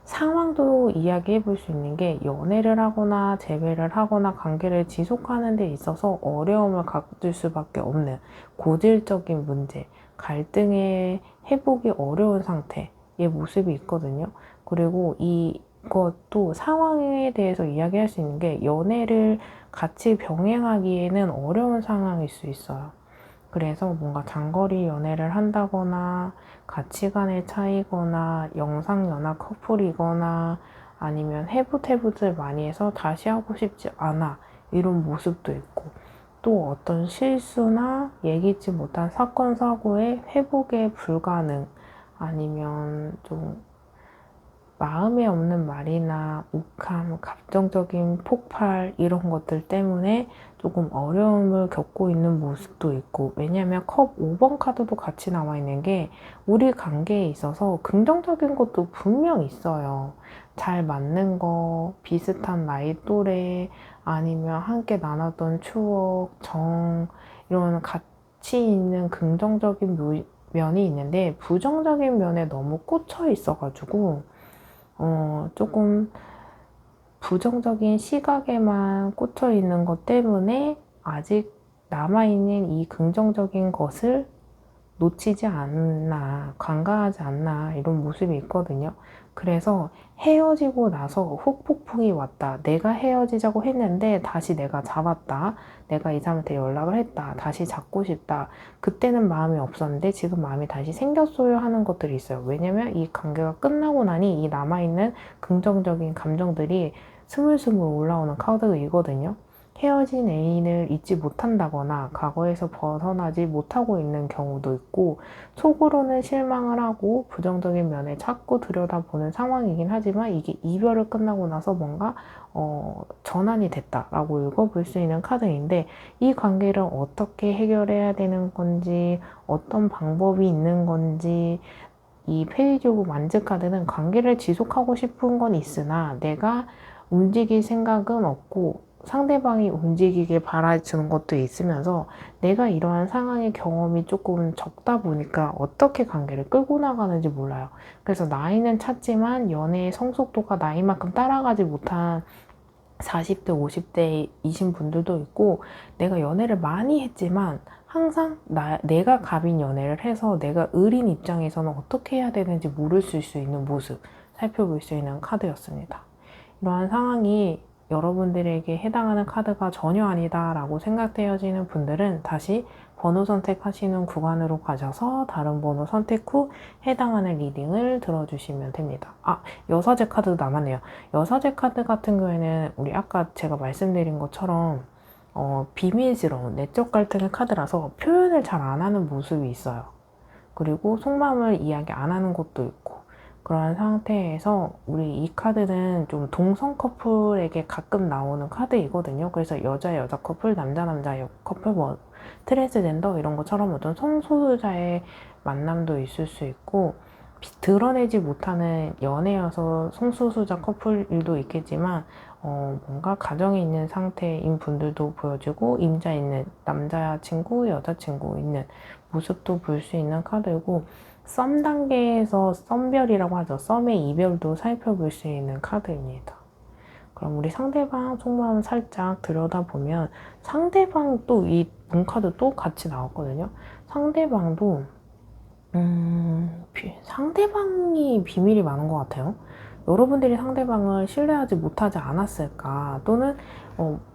상황도 이야기해 볼 수 있는 게 연애를 하거나 재회를 하거나 관계를 지속하는 데 있어서 어려움을 겪을 수밖에 없는 고질적인 문제, 갈등의 회복이 어려운 상태의 모습이 있거든요. 그리고 이것도 상황에 대해서 이야기할 수 있는 게 연애를 같이 병행하기에는 어려운 상황일 수 있어요. 그래서 뭔가 장거리 연애를 한다거나 가치관의 차이거나 영상연하 커플이거나 아니면 해붓을 많이 해서 다시 하고 싶지 않아 이런 모습도 있고, 또 어떤 실수나 예기치 못한 사건 사고의 회복에 불가능, 아니면 좀 마음에 없는 말이나 욱함, 감정적인 폭발 이런 것들 때문에 조금 어려움을 겪고 있는 모습도 있고, 왜냐하면 컵 5번 카드도 같이 나와 있는 게 우리 관계에 있어서 긍정적인 것도 분명 있어요. 잘 맞는 거, 비슷한 나이 또래, 아니면 함께 나눴던 추억, 이런 가치 있는 긍정적인 면이 있는데 부정적인 면에 너무 꽂혀 있어가지고 조금 부정적인 시각에만 꽂혀 있는 것 때문에 아직 남아있는 이 긍정적인 것을 놓치지 않나, 간과하지 않나 이런 모습이 있거든요. 그래서 헤어지고 나서 후폭풍이 왔다. 내가 헤어지자고 했는데 다시 내가 잡았다. 내가 이 사람한테 연락을 했다. 다시 잡고 싶다. 그때는 마음이 없었는데 지금 마음이 다시 생겼어요 하는 것들이 있어요. 왜냐면 이 관계가 끝나고 나니 이 남아있는 긍정적인 감정들이 스물스물 올라오는 카드이거든요. 헤어진 애인을 잊지 못한다거나 과거에서 벗어나지 못하고 있는 경우도 있고, 속으로는 실망을 하고 부정적인 면에 자꾸 들여다보는 상황이긴 하지만 이게 이별을 끝나고 나서 뭔가 전환이 됐다라고 읽어볼 수 있는 카드인데, 이 관계를 어떻게 해결해야 되는 건지, 어떤 방법이 있는 건지, 이 페이지 오브 만즈 카드는 관계를 지속하고 싶은 건 있으나 내가 움직일 생각은 없고 상대방이 움직이길 바라주는 것도 있으면서 내가 이러한 상황의 경험이 조금 적다 보니까 어떻게 관계를 끌고 나가는지 몰라요. 그래서 나이는 찼지만 연애의 성숙도가 나이만큼 따라가지 못한 40대, 50대이신 분들도 있고, 내가 연애를 많이 했지만 항상 내가 갑인 연애를 해서 내가 을인 입장에서는 어떻게 해야 되는지 모를 수 있는 모습 살펴볼 수 있는 카드였습니다. 이러한 상황이 여러분들에게 해당하는 카드가 전혀 아니다 라고 생각되어지는 분들은 다시 번호 선택하시는 구간으로 가셔서 다른 번호 선택 후 해당하는 리딩을 들어주시면 됩니다. 여사제 카드도 남았네요. 여사제 카드 같은 경우에는 우리 아까 제가 말씀드린 것처럼 비밀스러운 내적 갈등의 카드라서 표현을 잘 안 하는 모습이 있어요. 그리고 속마음을 이야기 안 하는 것도 있고, 그런 상태에서 우리 이 카드는 좀 동성 커플에게 가끔 나오는 카드이거든요. 그래서 여자 커플, 남자 커플, 뭐 트랜스젠더 이런 것처럼 어떤 성소수자의 만남도 있을 수 있고, 드러내지 못하는 연애여서 성소수자 커플도 있겠지만 뭔가 가정에 있는 상태인 분들도 보여지고, 임자 있는 남자친구, 여자친구 있는 모습도 볼 수 있는 카드고, 썸 단계에서 썸별이라고 하죠. 썸의 이별도 살펴볼 수 있는 카드입니다. 그럼 우리 상대방 속마음 살짝 들여다보면 상대방 또 이 문카드 또 같이 나왔거든요. 상대방도 상대방이 비밀이 많은 것 같아요. 여러분들이 상대방을 신뢰하지 못하지 않았을까, 또는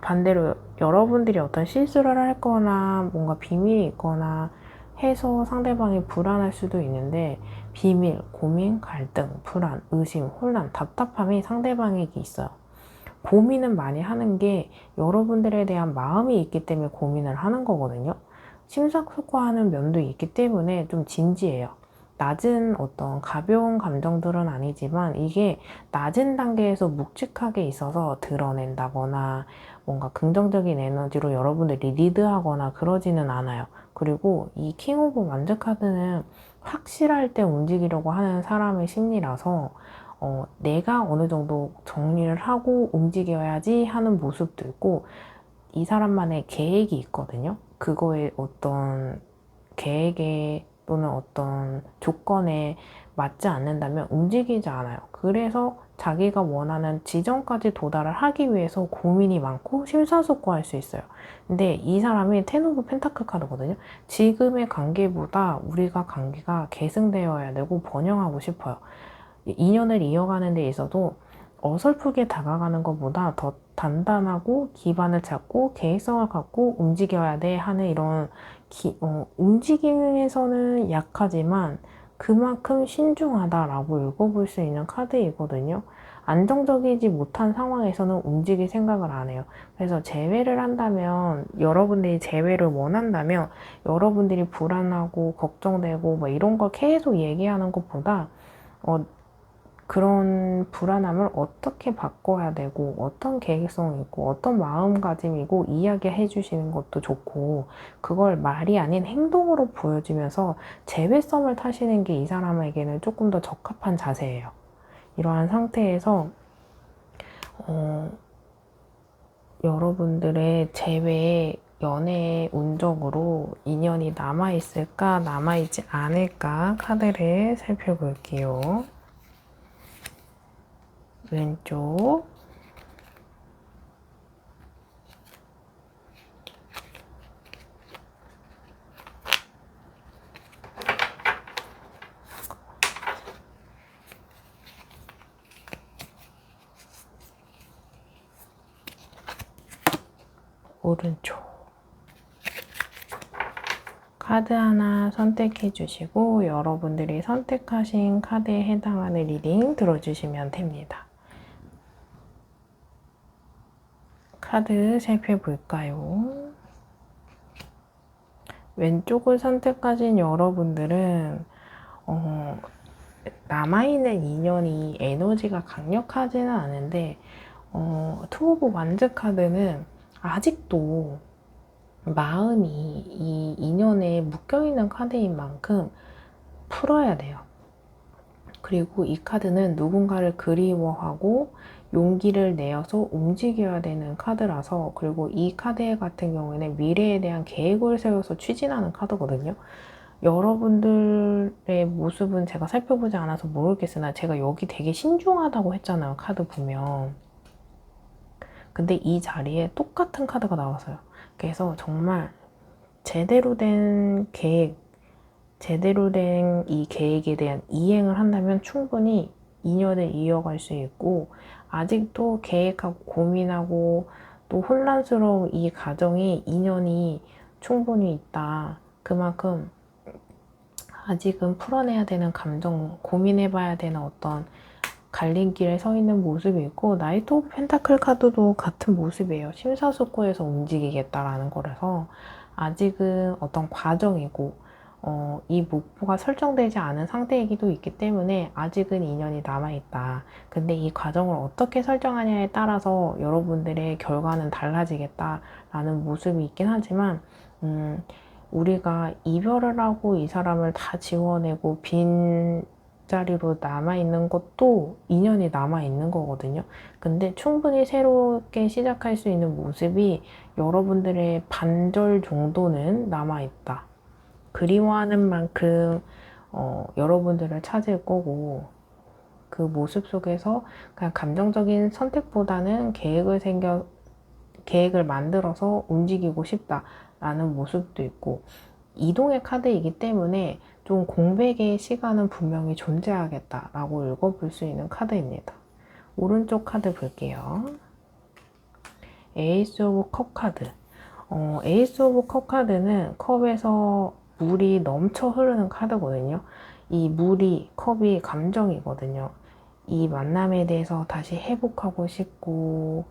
반대로 여러분들이 어떤 실수를 할 거나 뭔가 비밀이 있거나 해서 상대방이 불안할 수도 있는데, 비밀, 고민, 갈등, 불안, 의심, 혼란, 답답함이 상대방에게 있어요. 고민은 많이 하는 게 여러분들에 대한 마음이 있기 때문에 고민을 하는 거거든요. 심사숙고하는 면도 있기 때문에 좀 진지해요. 낮은 어떤 가벼운 감정들은 아니지만 이게 낮은 단계에서 묵직하게 있어서 드러낸다거나 뭔가 긍정적인 에너지로 여러분들이 리드하거나 그러지는 않아요. 그리고 이 킹 오브 완즈 카드는 확실할 때 움직이려고 하는 사람의 심리라서 내가 어느 정도 정리를 하고 움직여야지 하는 모습도 있고, 이 사람만의 계획이 있거든요. 그거에 어떤 계획에 또는 어떤 조건에 맞지 않는다면 움직이지 않아요. 그래서 자기가 원하는 지점까지 도달을 하기 위해서 고민이 많고 심사숙고할 수 있어요. 근데 이 사람이 텐 오브 펜타클 카드거든요. 지금의 관계보다 우리가 관계가 계승되어야 되고 번영하고 싶어요. 인연을 이어가는 데 있어도 어설프게 다가가는 것보다 더 단단하고 기반을 잡고 계획성을 갖고 움직여야 돼 하는 이런 움직임에서는 약하지만 그만큼 신중하다라고 읽어볼 수 있는 카드이거든요. 안정적이지 못한 상황에서는 움직일 생각을 안 해요. 그래서 재회를 한다면, 여러분들이 재회를 원한다면 여러분들이 불안하고 걱정되고 뭐 이런 걸 계속 얘기하는 것보다 그런 불안함을 어떻게 바꿔야 되고 어떤 계획성이 있고 어떤 마음가짐이고 이야기해 주시는 것도 좋고, 그걸 말이 아닌 행동으로 보여주면서 재회성을 타시는 게 이 사람에게는 조금 더 적합한 자세예요. 이러한 상태에서 여러분들의 재회에 연애의 운적으로 인연이 남아있을까 남아있지 않을까 카드를 살펴볼게요. 왼쪽, 오른쪽. 카드 하나 선택해 주시고 여러분들이 선택하신 카드에 해당하는 리딩 들어주시면 됩니다. 카드 살펴볼까요? 왼쪽을 선택하신 여러분들은 남아있는 인연이 에너지가 강력하지는 않은데 투 오브 완즈 카드는 아직도 마음이 이 인연에 묶여있는 카드인 만큼 풀어야 돼요. 그리고 이 카드는 누군가를 그리워하고 용기를 내어서 움직여야 되는 카드라서, 그리고 이 카드 같은 경우에는 미래에 대한 계획을 세워서 추진하는 카드거든요. 여러분들의 모습은 제가 살펴보지 않아서 모르겠으나 제가 여기 되게 신중하다고 했잖아요, 카드 보면. 근데 이 자리에 똑같은 카드가 나왔어요. 그래서 정말 제대로 된 계획, 제대로 된 이 계획에 대한 이행을 한다면 충분히 인연을 이어갈 수 있고, 아직도 계획하고 고민하고 또 혼란스러운 이 과정에 인연이 충분히 있다. 그만큼 아직은 풀어내야 되는 감정, 고민해봐야 되는 어떤 갈림길에 서 있는 모습이 있고, 나이트 오브 펜타클 카드도 같은 모습이에요. 심사숙고해서 움직이겠다라는 거라서 아직은 어떤 과정이고, 이 목표가 설정되지 않은 상태이기도 있기 때문에 아직은 인연이 남아있다. 근데 이 과정을 어떻게 설정하냐에 따라서 여러분들의 결과는 달라지겠다라는 모습이 있긴 하지만, 우리가 이별을 하고 이 사람을 다 지워내고 빈 자리로 남아있는 것도 인연이 남아있는 거거든요. 근데 충분히 새롭게 시작할 수 있는 모습이 여러분들의 반절 정도는 남아있다. 그리워하는 만큼 여러분들을 찾을 거고, 그 모습 속에서 그냥 감정적인 선택보다는 계획을 만들어서 움직이고 싶다라는 모습도 있고, 이동의 카드이기 때문에 좀 공백의 시간은 분명히 존재하겠다라고 읽어볼 수 있는 카드입니다. 오른쪽 카드 볼게요. 에이스 오브 컵 카드. 에이스 오브 컵 카드는 컵에서 물이 넘쳐 흐르는 카드거든요. 이 물이, 컵이 감정이거든요. 이 만남에 대해서 다시 회복하고 싶고,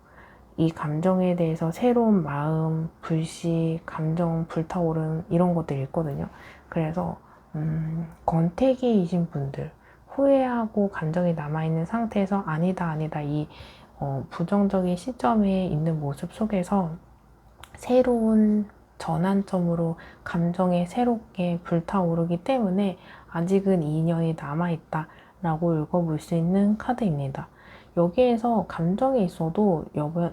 이 감정에 대해서 새로운 마음, 불씨, 감정, 불타오른 이런 것들이 있거든요. 그래서 권태기이신 분들, 후회하고 감정이 남아있는 상태에서 아니다 이 부정적인 시점에 있는 모습 속에서 새로운 전환점으로 감정이 새롭게 불타오르기 때문에 아직은 인연이 남아있다 라고 읽어볼 수 있는 카드입니다. 여기에서 감정이 있어도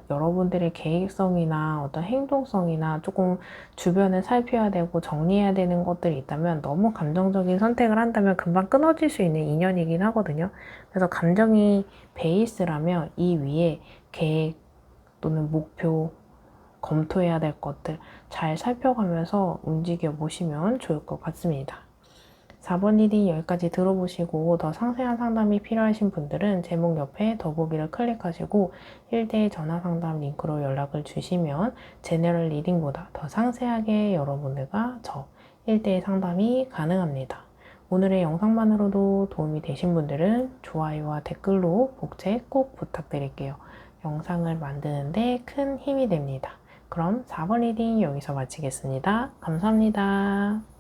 여러분들의 계획성이나 어떤 행동성이나 조금 주변을 살펴야 되고 정리해야 되는 것들이 있다면, 너무 감정적인 선택을 한다면 금방 끊어질 수 있는 인연이긴 하거든요. 그래서 감정이 베이스라면 이 위에 계획 또는 목표, 검토해야 될 것들 잘 살펴가면서 움직여 보시면 좋을 것 같습니다. 4번 리딩 여기까지 들어보시고 더 상세한 상담이 필요하신 분들은 제목 옆에 더보기를 클릭하시고 1대1 전화 상담 링크로 연락을 주시면 제너럴 리딩보다 더 상세하게 여러분들과 저 1대1 상담이 가능합니다. 오늘의 영상만으로도 도움이 되신 분들은 좋아요와 댓글로 복제 꼭 부탁드릴게요. 영상을 만드는데 큰 힘이 됩니다. 그럼 4번 리딩 여기서 마치겠습니다. 감사합니다.